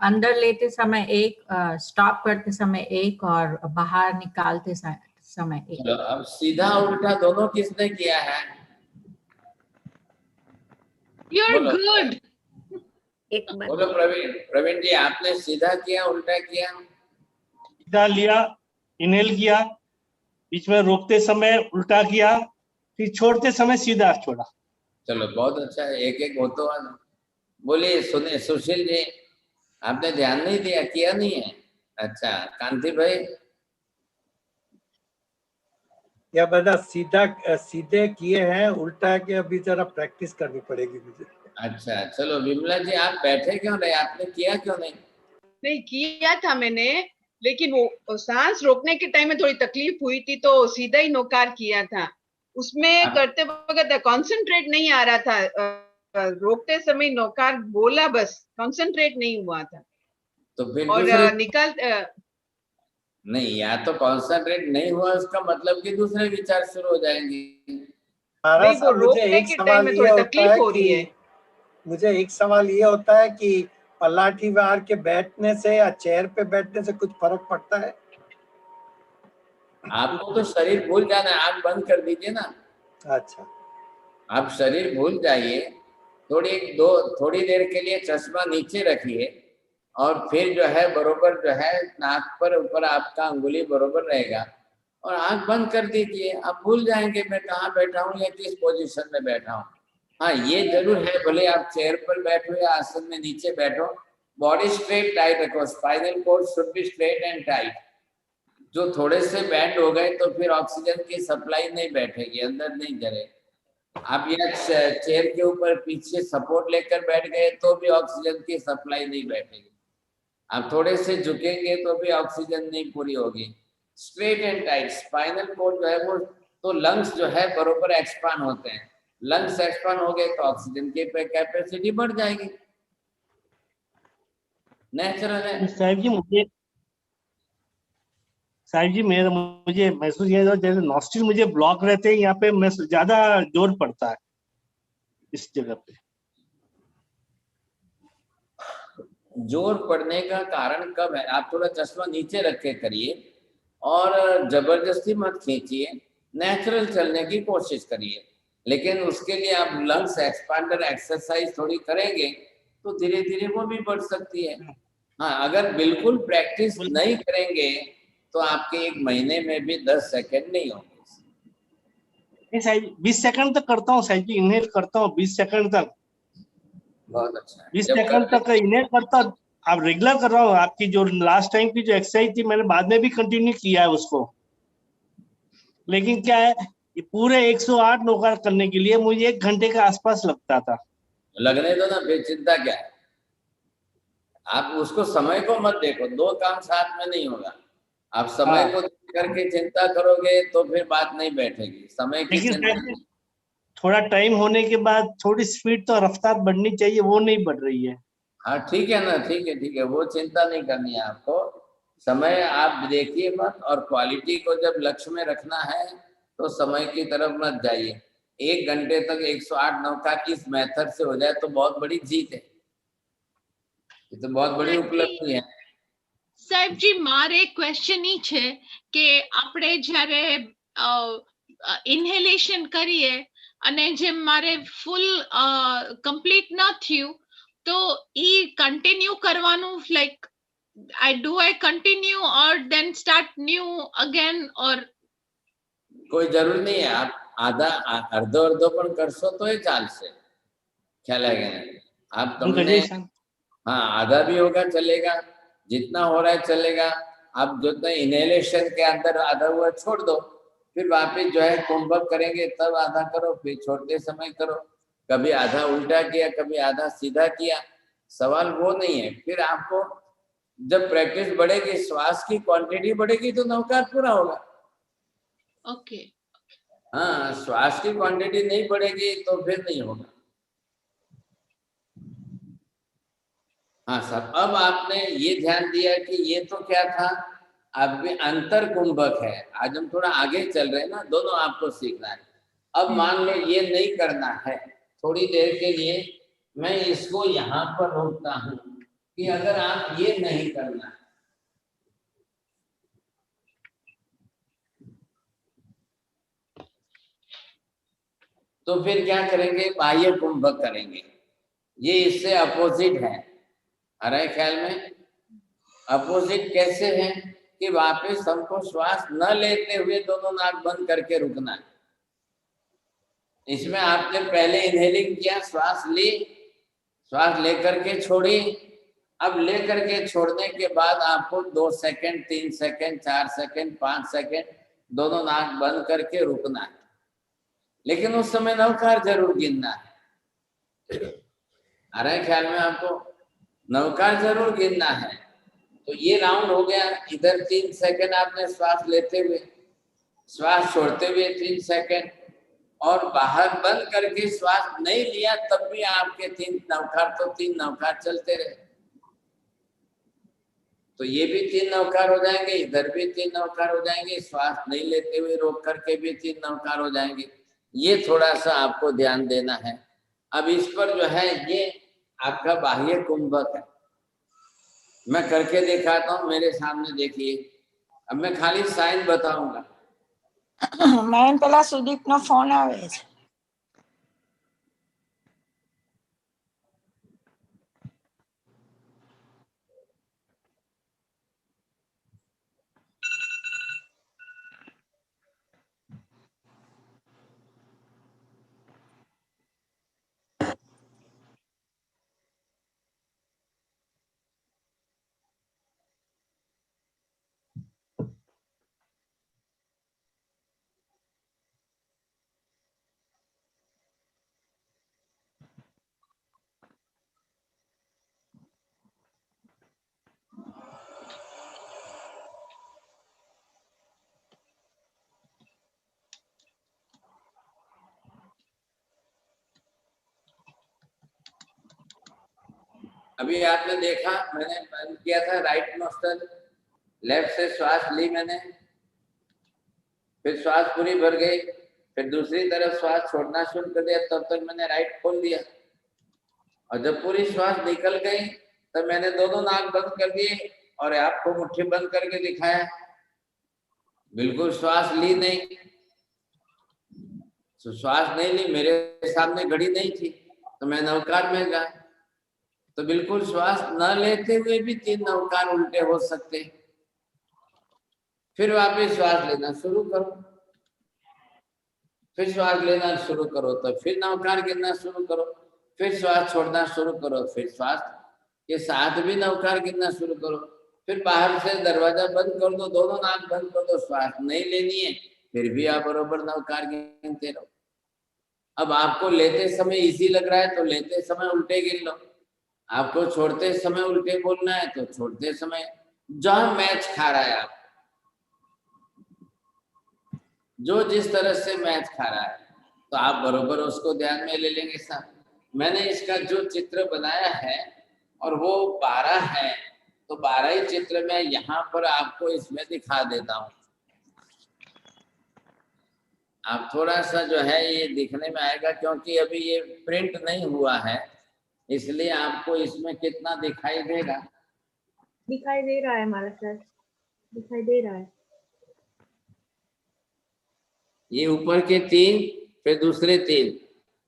अंदर लेते समय एक, स्टॉप करते समय एक, और बाहर निकालते समय एक। चलो अब सीधा उल्टा दोनों किसने किया है? You're बोलो। good. एक बार बोलो प्रवीण जी, आपने सीधा किया उल्टा किया? सीधा लिया, इनहेल किया, बीच में रोकते समय उल्टा किया, फिर छोड़ते समय सीधा छोड़ा। चलो बहुत अच्छा है, एक एक होता हुआ ना। बोलिए सुने सुशील जी, आपने ध्यान नहीं दिया, किया नहीं है? अच्छा कांति भाई? या बता, सीधे किए हैं, उल्टा के अभी जरा प्रैक्टिस करनी पड़ेगी मुझे। अच्छा चलो विमला जी, आप बैठे क्यों नहीं, आपने किया क्यों नहीं? नहीं किया था मैंने, लेकिन वो सांस रोकने के टाइम में थोड़ी तकलीफ हुई थी तो सीधा ही नौकार किया था। उसमें करते वक्त कंसंट्रेट नहीं आ रहा था, रोकते समय नौकार बोला बस, कंसंट्रेट नहीं हुआ था। तो फिर और दूसरे निकाल नहीं, या तो कंसंट्रेट नहीं हुआ उसका मतलब कि दूसरे विचार शुरू हो जाएंगे। नहीं, वो रोकने के टाइम में थोड़ी तकलीफ हो रही है। मुझे एक सवाल ये होता है कि पलाठी वार के बैठने से या चेयर पे बैठने से कुछ फर्क पड़ता है? आपको तो शरीर भूल जाना है, आंख बंद कर दीजिए ना। अच्छा, आप शरीर भूल जाइए, थोड़ी देर के लिए चश्मा नीचे रखिए और फिर जो है बरोबर जो है नाक पर ऊपर आपका अंगुली बरोबर रहेगा और आंख बंद कर दीजिए। आप भूल जाएंगे मैं कहाँ बैठा हूँ या किस पोजीशन में बैठा हूँ। हाँ ये जरूर है, भले आप चेयर पर बैठो या आसन में नीचे बैठो, बॉडी स्ट्रेट टाइट रखो, spinal cord should be straight and tight. जो थोड़े से बैंड हो गए तो फिर ऑक्सीजन की सप्लाई नहीं बैठेगी, अंदर नहीं जाएगी। आप यहाँ चेयर के ऊपर पीछे सपोर्ट लेकर बैठ गए तो भी ऑक्सीजन की सप्लाई नहीं बैठेगी। आप थोड़े से झुकेंगे तो भी ऑक्सीजन नहीं पूरी होगी। Straight and tight, spinal cord जो है वो, तो लंग्स जो है बरोबर एक्सपांड होते हैं। लंग्स एक्सपांड हो गए तो ऑक्सीजन की कैपेसिटी बढ़ जाएगी, नेचुरल है। साहिब जी मुझे महसूस किया जैसे नॉस्ट्रिल मुझे ब्लॉक रहते हैं, यहाँ पे मैं ज्यादा जोर पड़ता है इस जगह पे। जोर पड़ने का कारण कब है? आप थोड़ा चश्मा नीचे रख के करिए और जबरदस्ती मत खींचिए, नेचुरल चलने की कोशिश करिए। लेकिन उसके लिए आप लंग्स एक्सपांडर एक्सरसाइज थोड़ी करेंगे तो धीरे धीरे वो भी बढ़ सकती है। हाँ अगर बिल्कुल प्रैक्टिस नहीं करेंगे तो आपके 1 महीने में भी 10 सेकंड नहीं होंगे। साहिब 20 सेकंड तक करता हूँ साहिब जी, इनहेल करता हूँ 20 सेकंड तक। बहुत अच्छा, 20 सेकंड तक इनहेल करता, अब रेगुलर कर रहा हूँ। आपकी जो लास्ट टाइम की जो एक्सरसाइज थी मैंने बाद में भी कंटिन्यू किया है उसको। लेकिन क्या है, ये पूरे 108 नौकार करने के लिए मुझे 1 घंटे के आसपास लगता था। लगने दो ना, फिर चिंता क्या है। आप उसको समय को मत देखो, 2 काम साथ में नहीं होगा। आप समय को देख करके चिंता करोगे तो फिर बात नहीं बैठेगी, समय की चिंता। थोड़ा टाइम होने के बाद थोड़ी स्पीड तो रफ्तार बढ़नी चाहिए, वो नहीं बढ़ रही है। हाँ ठीक है ना, ठीक है, वो चिंता नहीं करनी है आपको। समय आप देखिए मत, और क्वालिटी को जब लक्ष्य में रखना है तो समय की तरफ मत जाइए। 1 घंटे तक 108 नौकार इस मेथड से हो जाए तो बहुत बड़ी जीत है, ये तो बहुत बड़ी उपलब्धि है। સાહેબ જી મારે ક્વેશ્ચન ઈ છે કે આપણે જ્યારે ઇન્હેલેશન કરીએ અને જે મારે ફૂલ કમ્પ્લીટ ન થયું તો ઈ કન્ટિન્યુ કરવાનું, like I continue or then start new again or? कोई जरूरी नहीं है, आप अर्धो पण करशो तो ये चालશે, ख्याल है क्या? आप तुमने हाँ आधा भी होगा चलेगा, जितना हो रहा है चलेगा। आप जितना इनहेलेशन के अंदर आधा हुआ छोड़ दो, फिर वापस जो है कुंभक करेंगे तब आधा करो, फिर छोड़ते समय करो। कभी आधा उल्टा किया, कभी आधा सीधा किया, सवाल वो नहीं है। फिर आपको जब प्रैक्टिस बढ़ेगी, श्वास की क्वांटिटी बढ़ेगी तो नौकार पूरा होगा। ओके। हाँ श्वास की क्वांटिटी नहीं बढ़ेगी तो फिर नहीं होगा। हाँ सर, अब आपने ये ध्यान दिया कि ये तो क्या था, अब अंतर कुंभक है। आज हम थोड़ा आगे चल रहे हैं ना, दोनों आपको सीखना है। अब मान लो ये नहीं करना है, थोड़ी देर के लिए मैं इसको यहाँ पर रोकता हूँ कि अगर आप ये नहीं करना तो फिर क्या करेंगे, बाह्य कुंभक करेंगे। ये इससे अपोजिट है, आ रहा है ख्याल में? अपोजिट कैसे है कि वापस हमको श्वास न लेते हुए दोनों नाक बंद करके रुकना है। इसमें आपने पहले इनहेलिंग किया, श्वास ली, श्वास लेकर के छोड़ी, अब लेकर के छोड़ने के बाद आपको 2 सेकंड, 3 सेकंड, 4 सेकंड, 5 सेकंड दोनों नाक बंद करके रुकना है। लेकिन उस समय नवकार जरूर गिनना है। आ रहा है ख्याल में आपको? नवकार जरूर गिनना है। तो ये राउंड हो गया। इधर 3 सेकंड आपने श्वास लेते हुए, श्वास छोड़ते हुए 3 सेकंड, और बाहर बंद करके श्वास नहीं लिया तब भी आपके 3 नवकार, तो 3 नवकार चलते रहे। तो ये भी 3 नवकार हो जाएंगे, इधर भी 3 नवकार हो जाएंगे, श्वास नहीं लेते हुए रोक करके भी 3 नवकार हो जाएंगे। ये थोड़ा सा आपको ध्यान देना है। अब इस पर जो है ये आपका बाह्य कुंभक है। मैं करके दिखाता हूँ, मेरे सामने देखिए। अब मैं खाली साइन बताऊंगा। મેન પેલા સુદીપનો ફોન આવે છે. अभी आपने देखा, मैंने बंद किया था राइट नोस्ट्रल, लेफ्ट से श्वास ली मैंने, फिर श्वास पूरी भर गई, फिर दूसरी तरफ श्वास छोड़ना शुरू कर दिया, तब तक मैंने राइट खोल दिया, और जब पूरी श्वास निकल गई तब मैंने दोनों नाक बंद कर दिए और आपको मुट्ठी बंद करके दिखाया। बिल्कुल श्वास ली नहीं, तो श्वास नहीं ली, मेरे सामने घड़ी नहीं थी, तो मैं नवकार में गया। तो बिल्कुल श्वास न लेते हुए भी 3 नवकार उल्टे हो सकते। फिर वापस श्वास लेना शुरू करो, फिर श्वास लेना शुरू करो, तो फिर नवकार गिनना शुरू करो, फिर श्वास छोड़ना शुरू करो, फिर श्वास के साथ भी नवकार गिनना शुरू करो, फिर बाहर से दरवाजा बंद कर दो, दोनों नाक बंद कर दो, श्वास नहीं लेनी है, फिर भी आप बरोबर नवकार गिनते रहो। अब आपको लेते समय इजी लग रहा है तो लेते समय उल्टे गिन लो, आपको छोड़ते समय उल्टे बोलना है तो छोड़ते समय, जहां मैच खा रहा है आप, जो जिस तरह से मैच खा रहा है तो आप बरोबर उसको ध्यान में ले लेंगे साहब। मैंने इसका जो चित्र बनाया है और वो 12 है, तो 12 ही चित्र मैं यहाँ पर आपको इसमें दिखा देता हूँ। आप थोड़ा सा जो है ये दिखने में आएगा, क्योंकि अभी ये प्रिंट नहीं हुआ है, इसलिए आपको इसमें कितना दिखाई देगा। दिखाई दे रहा है हमारा सर, दिखाई दे रहा है। ये ऊपर के 3, फिर दूसरे 3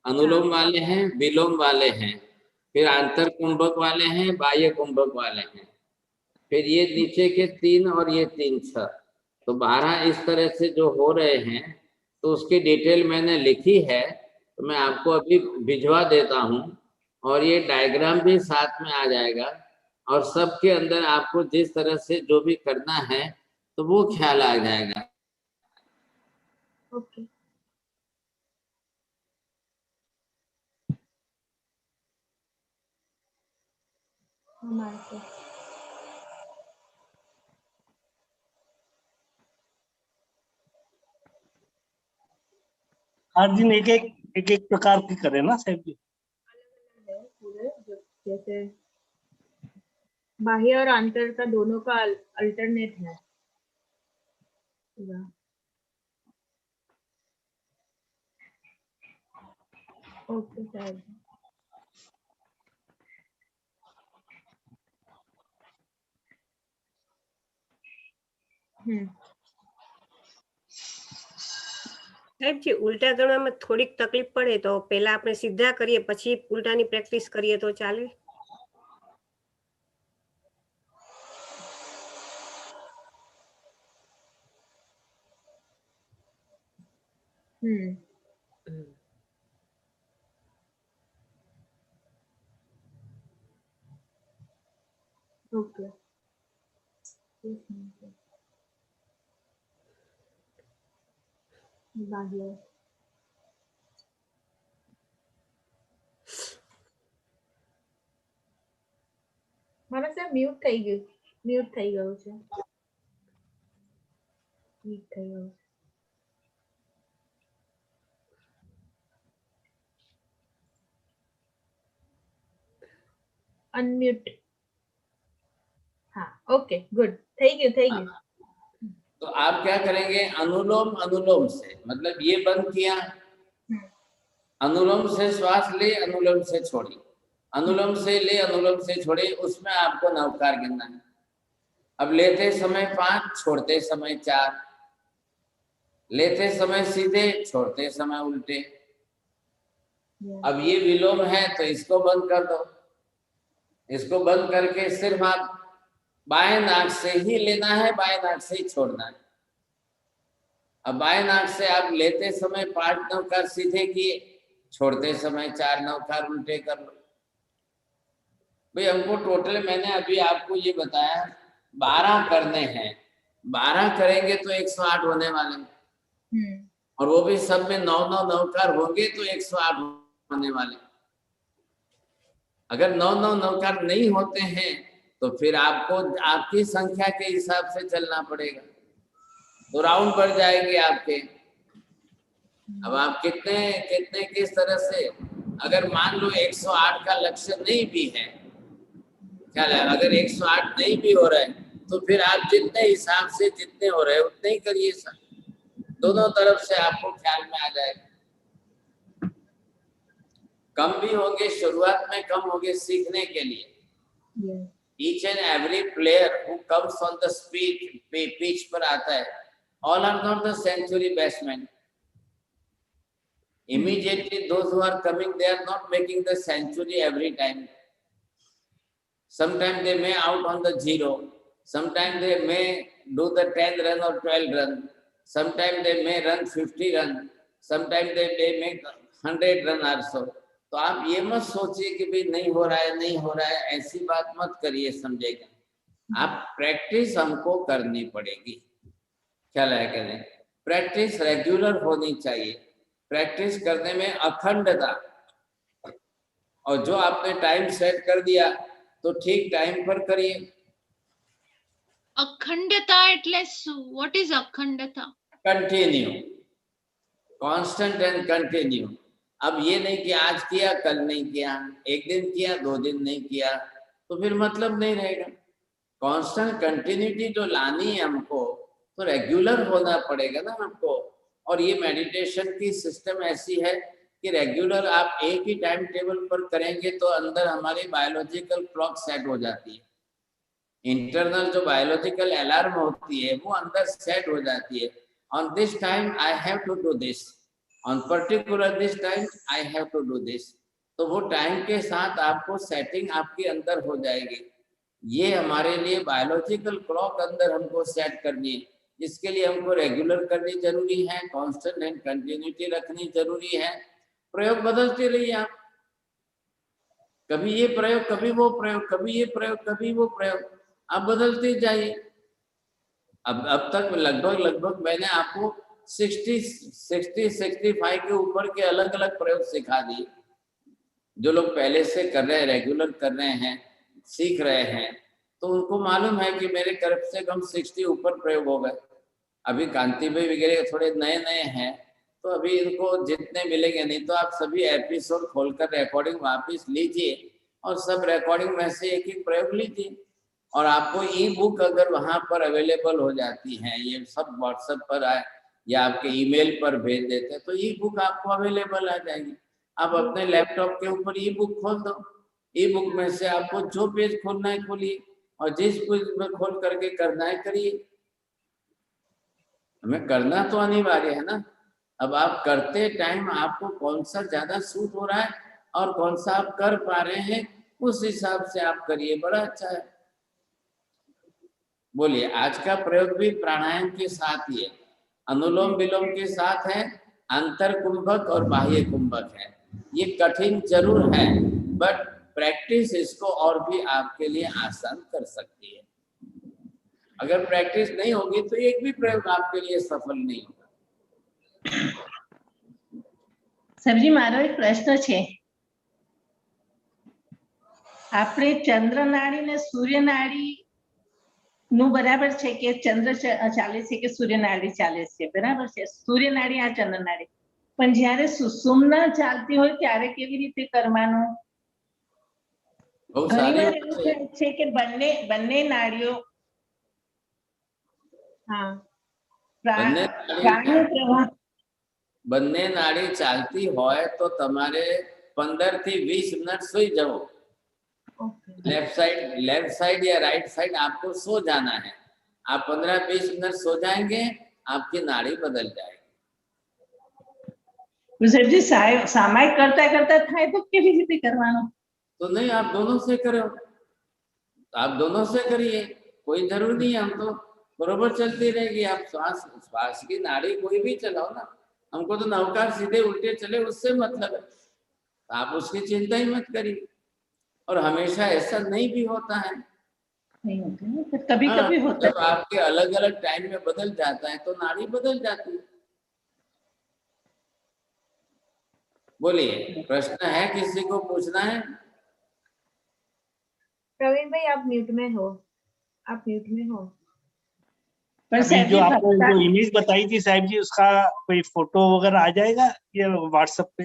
अनुलोम वाले हैं, विलोम वाले हैं, फिर आंतर कुंभक वाले हैं, बाह्य कुंभक वाले हैं, फिर ये नीचे के 3 और ये 3 6, तो 12 इस तरह से जो हो रहे हैं, तो उसकी डिटेल मैंने लिखी है, तो मैं आपको अभी भिजवा देता हूँ, और ये डायग्राम भी साथ में आ जाएगा, और सबके अंदर आपको जिस तरह से जो भी करना है तो वो ख्याल आ जाएगा। ओके। हमारे को हर दिन एक एक प्रकार की करें ना साहब जी। पूरे जैसे बाह्य और आंतर का दोनों का अल्टरनेट है। Okay sir. સાહેબજી ઉલટા ગણવામાં થોડીક તકલીફ પડે તો પહેલા આપણે સીધા કરીએ પછી ઉલટાની પ્રેક્ટિસ કરીએ તો ચાલે? ओके મારા સાહેબ મ્યુટ થઈ ગયું છે મ્યુટ થઈ ગયું છે अनम्यूट हाँ ओके गुड थैंक यू तो आप क्या करेंगे, अनुलोम अनुलोम से, मतलब ये बंद किया, अनुलोम से श्वास ले, अनुलोम से छोड़ी, अनुलोम से ले, अनुलोम से छोड़ी, उसमें आपको नवकार गिनना है। अब लेते समय 5, छोड़ते समय 4, लेते समय सीधे, छोड़ते समय उल्टे। अब ये विलोम है तो इसको बंद कर दो, इसको बंद करके सिर्फ आप बाएं नाक से ही लेना है, बाएं नाक से ही छोड़ना है। अब बाएं नाक से आप लेते समय 5 नवकार सीधे किए, छोड़ते समय 4 नवकार उल्टे कर लो। भाई हमको टोटल मैंने अभी आपको ये बताया 12 करने हैं, 12 करेंगे तो 108 होने वाले हैं, और वो भी सब में 9-9 नवकार होंगे तो 108 होने वाले। अगर 9-9 नवकार नहीं होते हैं तो फिर आपको आपकी संख्या के हिसाब से चलना पड़ेगा, तो राउंड बढ़ जाएंगे आपके। अब आप कितने कितने किस तरह से, अगर मान लो 108 का लक्ष्य नहीं भी है, क्या है, अगर 108 नहीं भी हो रहा है तो फिर आप जितने हिसाब से जितने हो रहे हैं उतने ही करिए सर, दोनों तरफ से आपको ख्याल में आ जाएगा। कम भी होंगे, शुरुआत में कम होंगे सीखने के लिए। Each and every player who comes on the pitch पर आता है, all are not the century batsmen. Immediately those who are coming, they are not making the century every time. Sometimes they may out on the 0, sometimes they may do the 10 run or 12 run, sometimes they may run 50 run, sometimes they may make 100 run also. तो आप ये मत सोचिए कि भाई नहीं हो रहा है, नहीं हो रहा है, ऐसी बात मत करिए, समझेगा। आप प्रैक्टिस हमको करनी पड़ेगी, ख्याल है कि नहीं? प्रैक्टिस रेगुलर होनी चाहिए, प्रैक्टिस करने में अखंडता, और जो आपने टाइम सेट कर दिया तो ठीक टाइम पर करिए। अखंडता એટલે શું? What is अखंडता? Continue, constant and continue. अब ये नहीं कि आज किया कल नहीं किया, एक दिन किया 2 दिन नहीं किया, तो फिर मतलब नहीं रहेगा। कांस्टेंट कंटिन्यूटी जो लानी है हमको, तो रेगुलर होना पड़ेगा ना हमको। और ये मेडिटेशन की सिस्टम ऐसी है कि रेगुलर आप एक ही टाइम टेबल पर करेंगे तो अंदर हमारी बायोलॉजिकल क्लॉक सेट हो जाती है, इंटरनल जो बायोलॉजिकल अलार्म होती है वो अंदर सेट हो जाती है। On this time I have to do this, on particular this time I have to do this, तो वो टाइम के साथ आपको सेटिंग आपके अंदर हो जाएगी। ये हमारे लिए बायोलॉजिकल क्लॉक अंदर हमको सेट करनी है, इसके लिए हमको रेगुलर करनी जरूरी है, कांस्टेंट एंड कंटिन्यूटी रखनी जरूरी है। प्रयोग बदलते रहिए आप, कभी ये प्रयोग, कभी वो प्रयोग, कभी ये प्रयोग, कभी वो प्रयोग, आप बदलते जाइए। अब तक लगभग मैंने आपको 60-65 के ऊपर के अलग अलग प्रयोग सिखा दिए। जो लोग पहले से कर रहे हैं, रेगुलर कर रहे हैं, सीख रहे हैं, तो उनको मालूम है कि मेरे कम से कम 60 ऊपर प्रयोग हो गए। अभी कांति भाई वगैरह थोड़े नए नए हैं, तो अभी इनको जितने मिलेंगे, नहीं तो आप सभी एपिसोड खोलकर रिकॉर्डिंग वापस लीजिए और सब रिकॉर्डिंग में से एक एक प्रयोग लीजिए। और आपको ई बुक अगर वहाँ पर अवेलेबल हो जाती है, ये सब व्हाट्सएप पर आए या आपके ईमेल पर भेज देते हैं, तो ई बुक आपको अवेलेबल आ जाएगी। आप अपने लैपटॉप के ऊपर ई बुक खोल दो, ई बुक में से आपको जो पेज खोलना है खोलिए, और जिस पेज में खोल करके करना है करिए। हमें करना तो अनिवार्य है ना। अब आप करते टाइम आपको कौन सा ज्यादा सूट हो रहा है और कौन सा आप कर पा रहे हैं, उस हिसाब से आप करिए, बड़ा अच्छा है। बोलिए, आज का प्रयोग भी प्राणायाम के साथ ही है, अनुलोम विलोम के साथ है, अंतर कुंभक और बाह्य कुंभक है। ये कठिन जरूर है, बट प्रैक्टिस इसको और भी आपके लिए आसान कर सकती है। अगर प्रैक्टिस नहीं होगी तो एक भी प्रयोग आपके लिए सफल नहीं होगा। સરજી મારો એક પ્રશ્ન છે, આપણે ચંદ્રનાળી ને સૂર્યનાળી નું બરાબર છે કે ચંદ્ર ચાલે છે કે સૂર્યનાળી ચાલે છે? બરાબર છે, સૂર્યનાળી આ ચંદ્રનાળી, પણ જ્યારે સુષુમ્ના ચાલતી હોય ત્યારે કેવી રીતે કરવાનું? ઘણીવાર એવું થાય છે કે બંને નાળીઓ પ્રાણનો પ્રવાહ બંને નાડી ચાલતી હોય તો તમારે 15 થી 20 મિનિટ सोई जाओ। लेफ्ट साइड या राइट साइड आपको सो जाना है। आप 15-20 मिनट सो जाएंगे, आपकी नाड़ी बदल जाएगी। सर जी सामायिक करता करता થાય તો કેવી રીતે કરવાનું? तो नहीं, आप दोनों से करो, आप दोनों से करिए, कोई जरूरी नहीं है। हम तो बरोबर चलती रहेगी। आप श्वास की नाड़ी कोई भी चलाओ ना, हमको तो नौकार सीधे उल्टे चले उससे मतलब है, आप उसकी चिंता ही मत करिए। और हमेशा ऐसा नहीं भी होता है, नहीं होता, कभी कभी होता है। जब आपके अलग अलग टाइम में बदल जाता है तो नाड़ी बदल जाती है। बोलिए, प्रश्न है किसी को पूछना है? प्रवीण भाई आप म्यूट में हो, आप म्यूट में हो। अभी जो आपको जो इमेज बताई थी साहब जी, उसका कोई फोटो वगैरह आ जाएगा ये व्हाट्सएप पे?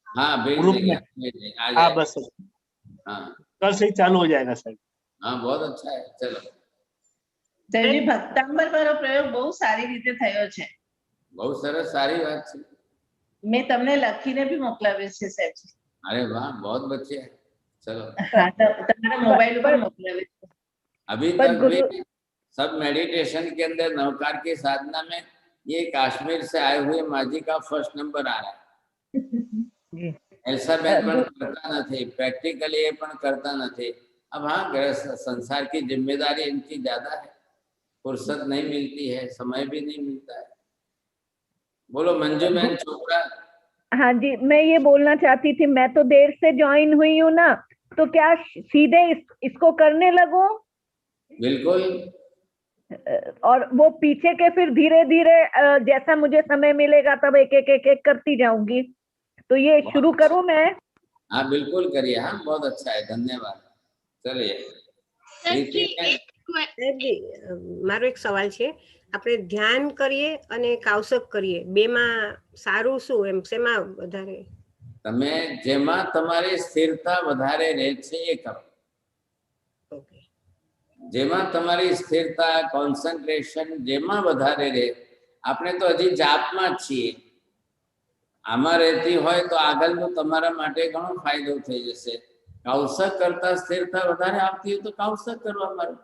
हाँ, ग्रुप में। हाँ बस, हाँ कल से ही चालू हो जाएगा सर। हाँ, बहुत अच्छा है। चलो સર ભક્તાંબર પર પ્રયોગ બહુ સારી રીતે થયો છે। બહુ સરસ, સારી વાત છે। મેં તમને લખીને બી મોકલાવ્યો છે સાહેબ। अरे वाह, बहुत बच्चे हैं। चलो તમારા મોબાઈલ પર મોકલાવ્યો છે। अभी तक भी सब मेडिटेशन के अंदर नवकार की साधना में ये कश्मीर से आए हुए माजी का फर्स्ट नंबर आ रहा है। ऐसा बेन पण करता नहीं, प्रैक्टिकली ये पण करता नहीं। अब हाँ, संसार की जिम्मेदारी इनकी ज्यादा है, फुर्सत नहीं मिलती है, समय भी नहीं मिलता है। बोलो मंजू बहन चोपड़ा। हाँ जी, मैं ये बोलना चाहती थी, मैं तो देर से ज्वाइन हुई हूँ ना, तो क्या सीधे इसको करने लगूं? बिल्कुल। और वो पीछे के फिर धीरे धीरे जैसा मुझे समय मिलेगा तब एक एक एक एक करती जाऊंगी, तो ये शुरू करूं मैं? हाँ बिल्कुल करिए। हाँ बहुत अच्छा है, धन्यवाद। चलिए મારો એક સવાલ છે, આપણે ધ્યાન કરીએ અને કાવસક કરીએ, બેમાં સારું શું, એમ શેમાં વધારે? તમે જેમાં તમારી સ્થિરતા વધારે રહે છે એ કરો। જેમાં તમારી સ્થિરતા, કોન્સન્ટ્રેશન જેમાં વધારે રહે, આપણે તો હજી જાપમાં જ છીએ, આમાં રહેતી હોય તો આગળનું તમારા માટે ઘણો ફાયદો થઈ જશે। કાવસક કરતા સ્થિરતા વધારે આવતી હોય તો કાવસક કરવા માંડો।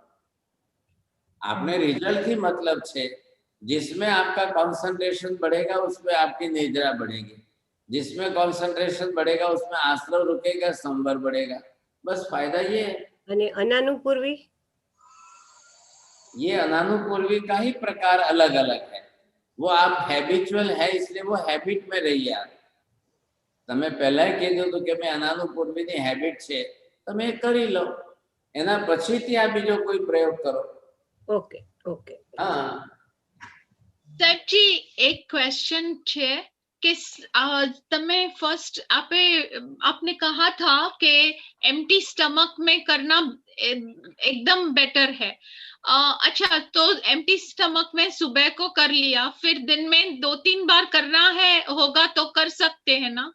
आपने रिजल्ट ही मतलब छे, जिसमें आपका कंसंट्रेशन बढ़ेगा उसमें आपकी निद्रा बढ़ेगी, जिसमें कंसंट्रेशन बढ़ेगा उसमें आश्रव रुकेगा, संवर बढ़ेगा। बस फायदा ये है। અને અનાનુપૂર્વી? ये अनानुपूर्वी का ही प्रकार अलग अलग है। वो आप हैबिचुअल है इसलिए वो हैबिट में रहिए। आप તમે પહેલા કીધું હતું કે મેં અનાનુપૂર્વીની હેબિટ છે, તમે કરી લો, એના પછીથી આ બીજો કોઈ પ્રયોગ કરો। Okay okay. हाँ સાહેબજી એક ક્વેશ્ચન છે કે તમે ફર્સ્ટ आपने कहा था कि एम्प्टी स्टमक में करना एकदम बेटर है। अच्छा, तो एम्प्टी स्टमक में सुबह को कर लिया, फिर दिन में 2-3 बार करना है होगा तो कर सकते हैं ना?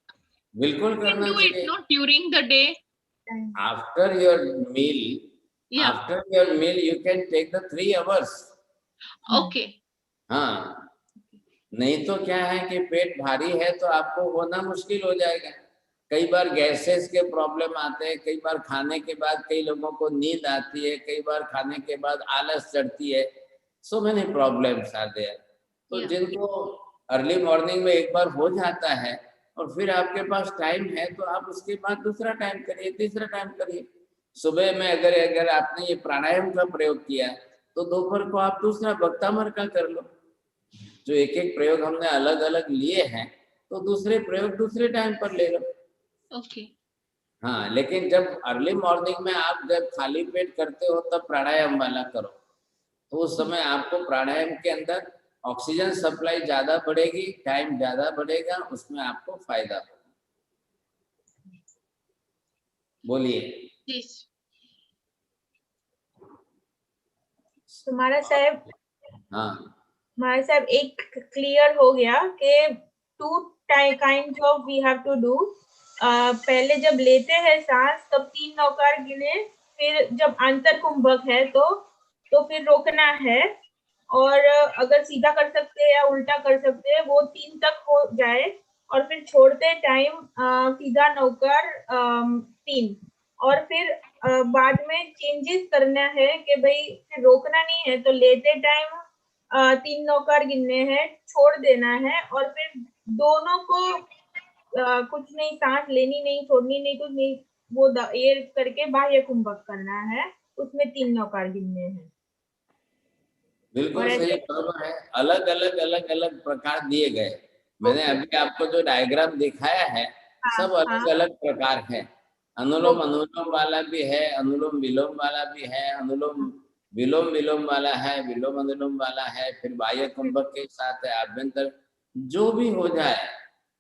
बिल्कुल करना चाहिए। Not during the day. After your meal, after your meal you can take the 3 hours. Okay. हाँ, नहीं तो क्या है कि पेट भारी है तो आपको होना मुश्किल हो जाएगा। कई बार गैसेस के प्रॉब्लम आते हैं, कई बार खाने के बाद कई लोगों को नींद आती है, कई बार खाने के बाद आलस चढ़ती है। So many problems are there. तो Yeah. जिनको अर्ली मॉर्निंग में एक बार हो जाता है और फिर आपके पास टाइम है तो आप उसके बाद दूसरा टाइम करिए, तीसरा टाइम करिए। सुबह में अगर अगर आपने ये प्राणायाम का प्रयोग किया तो दोपहर को आप दूसरा भक्तामर का कर लो। जो एक एक प्रयोग हमने अलग अलग लिए हैं तो दूसरे प्रयोग दूसरे टाइम पर ले लो। Okay. हाँ, लेकिन जब अर्ली मॉर्निंग में आप जब खाली पेट करते हो तब प्राणायाम वाला करो, तो उस समय आपको प्राणायाम के अंदर ऑक्सीजन सप्लाई ज्यादा बढ़ेगी, टाइम ज्यादा बढ़ेगा, उसमें आपको फायदा होगा। बोलिए। Yes. तुम्हारा साहब हाँ, हमारे साहब एक क्लियर हो गया कि 2 kind of we have to do. पहले जब लेते हैं सांस तब 3 नौकार गिने, फिर जब आंतर कुंभक है तो फिर रोकना है, और अगर सीधा कर सकते हैं या उल्टा कर सकते हैं वो 3 तक हो जाए, और फिर छोड़ते टाइम सीधा नौकार 3, और फिर बाद में चेंजेस करना है कि भाई फिर रोकना नहीं है तो लेते टाइम 3 नौकार गिनने हैं, छोड़ देना है, और फिर दोनों को कुछ नहीं, सांस लेनी नहीं, छोड़नी नहीं, कुछ नहीं, वो ये करके बाह्य कुंभक करना है, उसमें 3 नौकार गिनने हैं। बिल्कुल और सही, ऐसे बराबर है। अलग अलग प्रकार दिए गए। मैंने अभी आपको जो डायग्राम दिखाया है सब अलग अलग प्रकार है। अनुलोम अनुलोम वाला भी है, अनुलोम विलोम वाला भी है, अनुलोम विलोम विलोम वाला है, विलोम अनुलोम वाला है, फिर बाह्य कुंभक के साथ है, आभ्यंतर, जो भी हो जाए,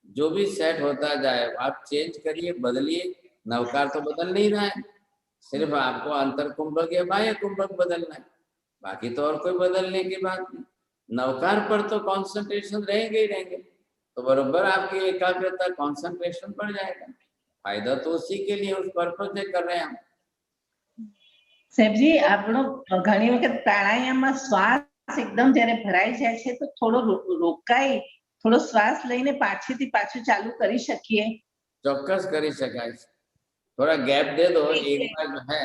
जो भी सेट होता जाए आप चेंज करिए, बदलिए। नवकार तो बदल नहीं रहा है, सिर्फ आपको अंतर कुंभक या बाह्य कुंभक बदलना है, बाकी तो और कोई बदलने की बात नहीं। नवकार पर तो कंसंट्रेशन रहेंगे ही रहेंगे, तो बरोबर आपकी एकाग्रता कंसंट्रेशन बढ़ जाएगा। फायदा तो उसी के लिए, उस पर्पज से कर रहे हैं हम। સાહેબજી આપણો ઘણી વખત પ્રાણાયામમાં શ્વાસ એકદમ જ્યારે ભરાઈ જાય છે તો થોડો રોકાઈ થોડો શ્વાસ લઈને પાછળથી પાછું ચાલુ કરી શકીએ? चौक्कस करी शकाय। थोड़ा गैप दे दो, एक बार जो है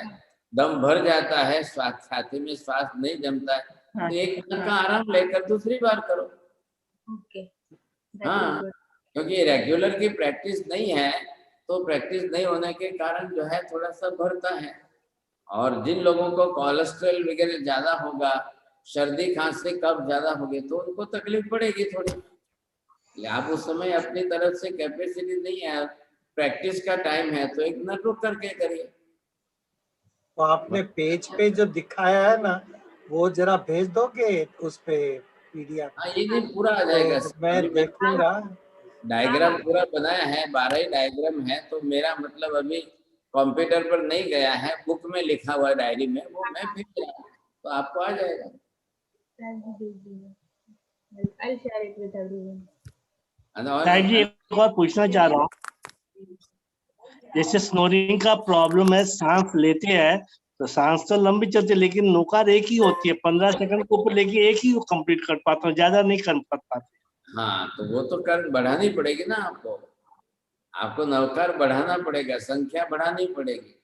दम भर जाता है, श्वास छाती में श्वास नहीं जमता है, तो 1 मिनट का आराम लेकर दूसरी बार करो। ओके, हाँ, क्योंकि रेगुलर की प्रैक्टिस नहीं है तो प्रैक्टिस नहीं होने के कारण जो है थोड़ा सा भरता है। और जिन लोगों को कोलेस्ट्रॉल वगैरह ज्यादा होगा, सर्दी खांसी कब ज्यादा होगी तो उनको तकलीफ पड़ेगी थोड़ी। आप उस समय अपनी तरफ से कैपेसिटी नहीं है, प्रैक्टिस का टाइम है तो 1 मिनट रुक करके करिए। तो आपने पेज पे जो दिखाया है ना वो जरा भेज दोगे उस पे PDF? हाँ, ये नहीं पूरा आ जाएगा। तो मैं देखूंगा। डायग्राम पूरा बनाया है, 12 ही डायग्राम है, तो मेरा मतलब अभी कंप्यूटर पर नहीं गया है, बुक में लिखा हुआ डायरी में, वो मैं भेज रहा हूँ तो आपको आ जाएगा। I'll share it with everyone. Sahib जी एक और पूछना चाह रहा हूँ, जैसे स्नोरिंग का प्रॉब्लम है, सांस लेते हैं तो सांस तो लंबी चलती है लेकिन नौकार एक ही होती है, 15 सेकंड के ऊपर लेके एक ही कंप्लीट कर पाता हूँ, ज्यादा नहीं कर पाते। हाँ, तो वो तो कर बढ़ानी पड़ेगी ना आपको, आपको नवकार बढ़ाना पड़ेगा, संख्या बढ़ानी पड़ेगी,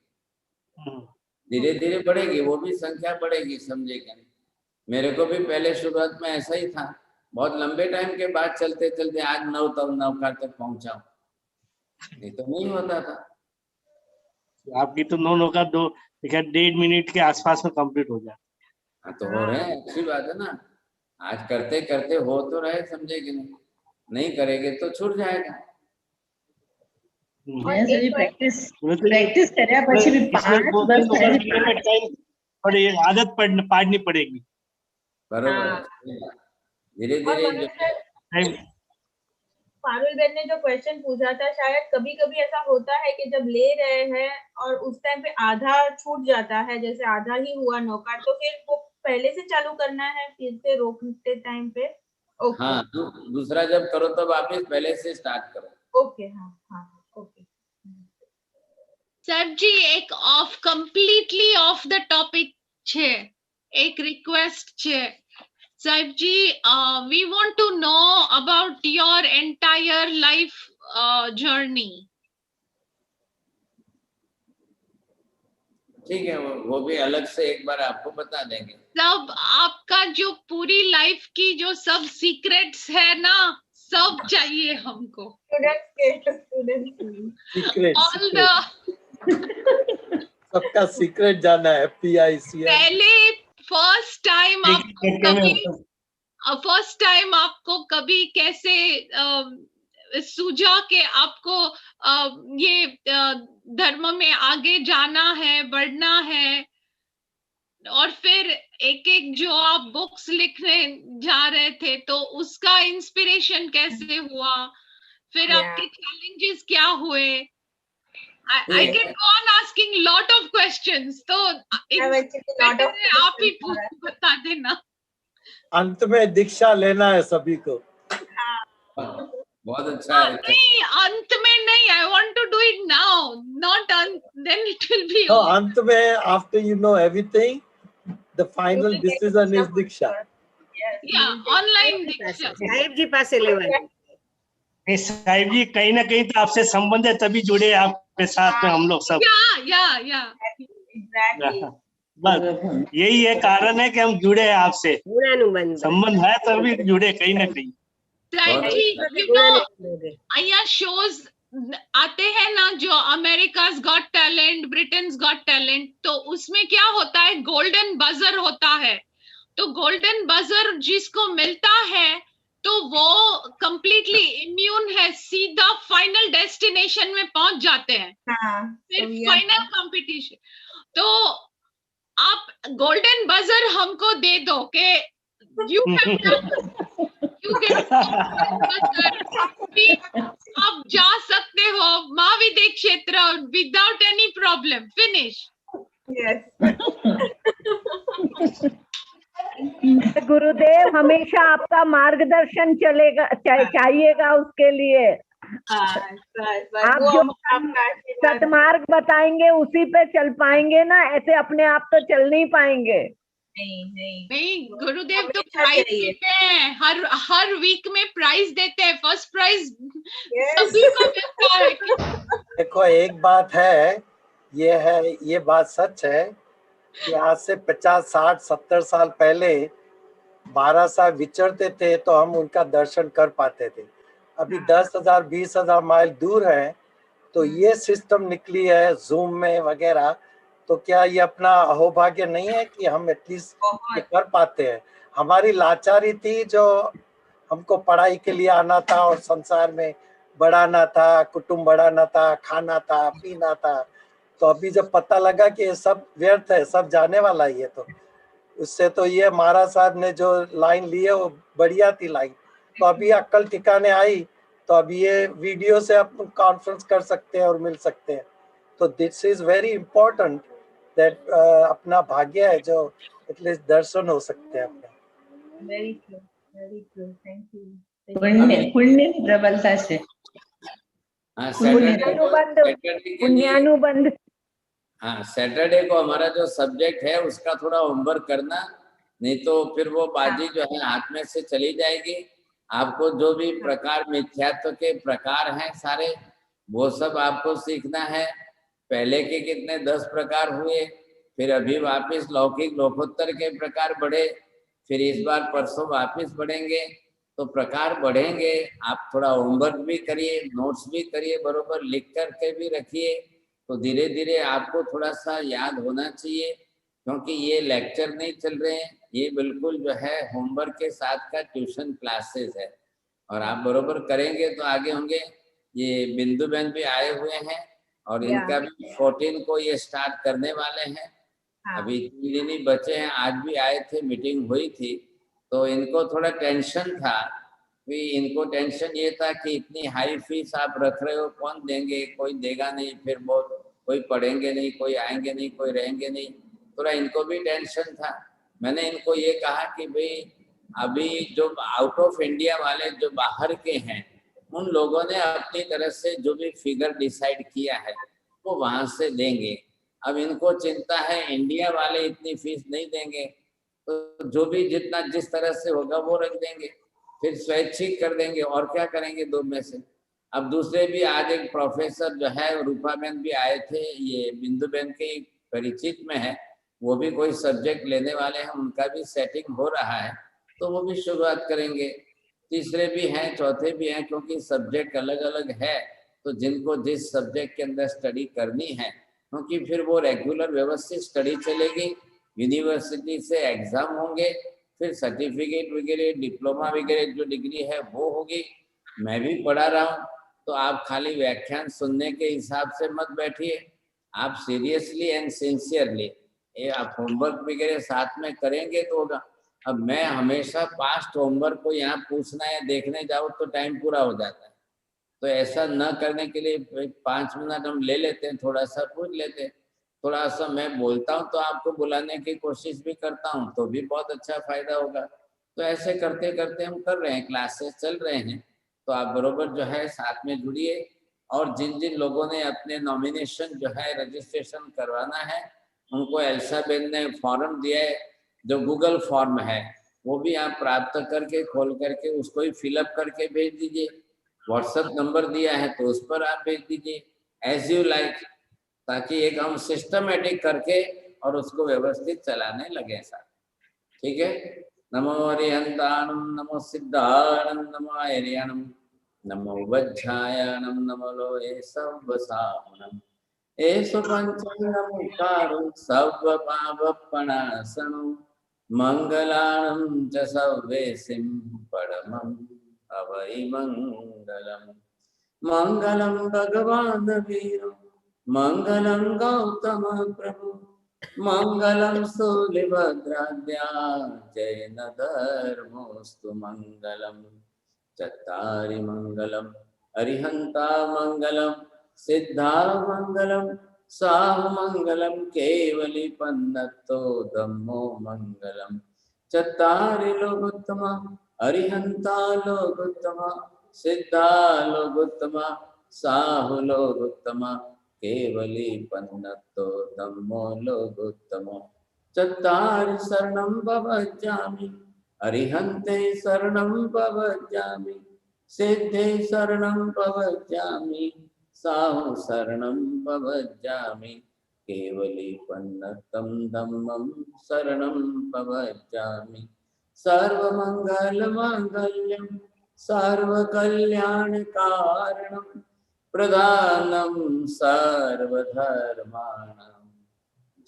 धीरे धीरे बढ़ेगी, वो भी संख्या बढ़ेगी, समझेगा। मेरे को भी पहले शुरुआत में ऐसा ही था, बहुत लंबे टाइम के बाद चलते चलते आज नवकार तक पहुंचा हूं, नहीं तो नहीं होता था। आपकी तो 9 नौकार 1.5 मिनट के आसपास में कंप्लीट हो जाए। हाँ, तो हो रहे हैं, अच्छी बात है ना। आज करते करते हो तो रहे, समझेगी नहीं करेंगे तो छूट जाएगा। प्रैक्टिस કર્યા પછી भी 5-10 मिनट थोड़ी आदत पाड़नी पड़ेगी। बरोबर, धीरे धीरे। पारुल बेन ने जो क्वेश्चन पूछा था, शायद कभी कभी ऐसा होता है कि जब ले रहे हैं और उस टाइम पे आधा छूट जाता है, जैसे आधा ही हुआ नौकार, तो फिर वो पहले से चालू करना है फिर से रोकते टाइम पे? ओके। हाँ, दूसरा जब करो तो वापस पहले से स्टार्ट करो। ओके, हाँ हाँ ओके। साहब जी एक कम्प्लीटली ऑफ द टॉपिक છે, એક રિક્વેસ્ટ છે સાહેબ जी, we want to know about your entire life journey. ठीक है, वो भी अलग से एक बार आपको बता देंगे। सब आपका जो पूरी लाइफ की जो सब सीक्रेट्स है ना, सब चाहिए हमको। सीक्रेट ऑल द सबका सीक्रेट जाना है। PICR पहले फर्स्ट टाइम आपको कभी कैसे सूझा कि आपको ये धर्म में आगे जाना है, बढ़ना है, और फिर एक एक जो आप बुक्स लिखने जा रहे थे तो उसका इंस्पिरेशन कैसे हुआ, फिर आपके चैलेंजेस क्या हुए? I can go on asking lot of questions, तो आप ही बता देना। अंत में दीक्षा लेना है सभी को। बहुत अच्छा है। नहीं, अंत में नहीं, I want to do it now, not then it will be No, over. अंत में after you know everything, the final decision is Diksha. Yeah, online दीक्षा। साहेब जी पासे लेवानी। साहिब जी कहीं ना कहीं तो आपसे संबंध है, तभी जुड़े आपके साथ में हम लोग सब। या बस यही है कारण है कि हम जुड़े हैं आपसे, संबंध है तभी जुड़े कहीं ना कहीं। અહીંયા शोज आते हैं ना जो America's got talent, Britain's got talent, तो उसमें क्या होता है, गोल्डन बजर होता है। तो गोल्डन बजर जिसको मिलता है तो वो कंप्लीटली इम्यून है, सीधा फाइनल डेस्टिनेशन में पहुंच जाते हैं। फिर फाइनल कंपटीशन। तो आप गोल्डन बजर हमको दे दो कि यू आप जा सकते हो महाविद्य क्षेत्र विदाउट एनी प्रॉब्लम, फिनिश। गुरुदेव हमेशा आपका मार्गदर्शन चलेगा, चाहिएगा उसके लिए। आप जो सतमार्ग बताएंगे उसी पे चल पाएंगे ना, ऐसे अपने आप तो चल नहीं पाएंगे। नहीं गुरुदेव तो प्राइज देते हैं, हर वीक में प्राइज देते हैं, फर्स्ट प्राइज सभी को मिलता है। देखो एक बात है, ये बात सच है कि आज से 50, 60, 70 साल पहले 12 साल विचरते थे तो हम उनका दर्शन कर पाते थे। अभी 10,000, 20,000 माइल दूर है, तो ये सिस्टम निकली है जूम में वगैरह, तो क्या ये अपना अहोभाग्य नहीं है कि हम एटलीस्ट कर पाते हैं। हमारी लाचारी थी जो हमको पढ़ाई के लिए आना था और संसार में बढ़ाना था, कुटुंब बढ़ाना था, खाना था, पीना था। तो अभी जब पता लगा कि ये सब व्यर्थ है, सब जाने वाला ही है, तो उससे तो ये महाराज साहब ने जो लाइन ली है वो बढ़िया थी लाइन। तो अभी अक्ल ठिकाने आई, तो अभी ये वीडियो से अपन कॉन्फ्रेंस कर सकते हैं और मिल सकते हैं। तो this is very important that अपना भाग्य है जो एटलीस्ट दर्शन हो सकते हैं अपने। Very true, thank you. पुण्य प्रबलता से पुण्यानुबंध। हाँ, सैटरडे को हमारा जो सब्जेक्ट है उसका थोड़ा होमवर्क करना, नहीं तो फिर वो बाजी जो है हाथ में से चली जाएगी। आपको जो भी प्रकार मिथ्यात्व के प्रकार हैं सारे, वो सब आपको सीखना है। पहले के कितने 10 प्रकार हुए, फिर अभी वापस लौकिक लोकोत्तर के प्रकार बढ़े, फिर इस बार परसों वापस बढ़ेंगे, तो प्रकार बढ़ेंगे। आप थोड़ा होमवर्क भी करिए, नोट्स भी करिए, बरोबर लिख करके भी रखिए, तो धीरे धीरे आपको थोड़ा सा याद होना चाहिए। क्योंकि ये लेक्चर नहीं चल रहे हैं, ये बिल्कुल जो है होमवर्क के साथ का ट्यूशन क्लासेस है, और आप बरोबर करेंगे तो आगे होंगे। ये बिंदु बहन भी आए हुए हैं और इनका भी 14 को ये स्टार्ट करने वाले हैं। अभी 3 दिन ही बचे हैं, आज भी आए थे, मीटिंग हुई थी, तो इनको थोड़ा टेंशन था। कि इनको टेंशन ये था कि इतनी हाई फीस आप रख रहे हो, कौन देंगे, कोई देगा नहीं, फिर बहुत कोई पढ़ेंगे नहीं, कोई आएंगे नहीं, कोई रहेंगे नहीं, थोड़ा इनको भी टेंशन था। मैंने इनको ये कहा कि भाई अभी जो आउट ऑफ इंडिया वाले जो बाहर के हैं, उन लोगों ने अपनी तरफ से जो भी फिगर डिसाइड किया है वो वहाँ से देंगे। अब इनको चिंता है इंडिया वाले इतनी फीस नहीं देंगे, तो जो भी जितना जिस तरह से होगा वो रख देंगे, फिर स्वैच्छिक कर देंगे, और क्या करेंगे 2 में से। अब दूसरे भी आज एक प्रोफेसर जो है रूपा बहन भी आए थे, ये बिंदु बहन के परिचित में है, वो भी कोई सब्जेक्ट लेने वाले हैं, उनका भी सेटिंग हो रहा है, तो वो भी शुरुआत करेंगे। तीसरे भी हैं, चौथे भी हैं, क्योंकि सब्जेक्ट अलग अलग है, तो जिनको जिस सब्जेक्ट के अंदर स्टडी करनी है, क्योंकि फिर वो रेगुलर व्यवस्थित स्टडी चलेगी, यूनिवर्सिटी से एग्जाम होंगे, फिर सर्टिफिकेट वगैरह, डिप्लोमा वगैरह जो डिग्री है वो होगी। मैं भी पढ़ा रहा हूँ, तो आप खाली व्याख्यान सुनने के हिसाब से मत बैठिए, आप सीरियसली एंड सिंसियरली ये आप होमवर्क वगैरह साथ में करेंगे तो होगा। अब मैं हमेशा पास्ट होमवर्क को यहाँ पूछना या देखने जाऊँ तो टाइम पूरा हो जाता है, तो ऐसा न करने के लिए 5 मिनट हम ले लेते हैं, थोड़ा सा पूछ लेते हैं, थोड़ा सा मैं बोलता हूँ तो आपको बुलाने की कोशिश भी करता हूँ, तो भी बहुत अच्छा फायदा होगा। तो ऐसे करते करते हम कर रहे हैं, क्लासेस चल रहे हैं, तो आप बरोबर जो है साथ में जुड़िए। और जिन जिन लोगों ने अपने नॉमिनेशन जो है रजिस्ट्रेशन करवाना है, उनको एल्सा बेन ने फॉर्म दिया है, जो गूगल फॉर्म है, वो भी आप प्राप्त करके खोल करके उसको ही फिलअप करके भेज दीजिए। व्हाट्सएप नंबर दिया है तो उस पर आप भेज दीजिए, एज यू लाइक, ताकि एक हम सिस्टमेटिक करके और उसको व्यवस्थित चलाने लगे साथ। ठीक है। नमो अरिहंताणम, नमो सिद्धाणम, नमो आर्याणम, नमो वज्रायाणम, नमो लोहे सव्वसाहुणम, एषु पंचमुखारो सर्वपापप्रणाशनो, मंगलाणं च सर्वेसिं परमं अवै मंगलम्। मंगलं भगवान् वीरो, मंगलं गौतम प्रभु, मंगलं सूलिभद्राद्या, जैन धर्मोऽस्तु मंगलम्। चत्तारि मंगलम् अरिहन्ता मंगलम्, सिद्धा मंगलम्, साहु मंगलम्, केवली पन्नतो धम्मो मंगलम्। चत्तारि लोकोत्तमा अरिहन्ता लोकोत्तमा, सिद्धा लोकोत्तमा, साहु लोकोत्तमा, केवली पन्नतो धम्मो लोकोत्तमो। चत्तारि शरणं भवज्जामि, अरिहन्ते शरणं भवज्जामि, सिद्धे शरणं भवज्जामि, साहु शरणं भवज्जामि, केवली पन्नतं धम्मं शरणं भवज्जामि। सर्वमंगलमांगल्यं सर्वकल्याणकारणं, प्रधानं सर्वधर्माणां,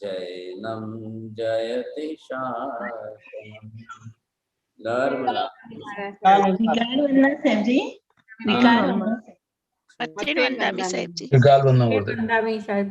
जैनं जयति शासनम्। विकार वंदना साहब जी, विकार वंदना पटेल वंदामी साहब जी। पटेल वंदामी साहब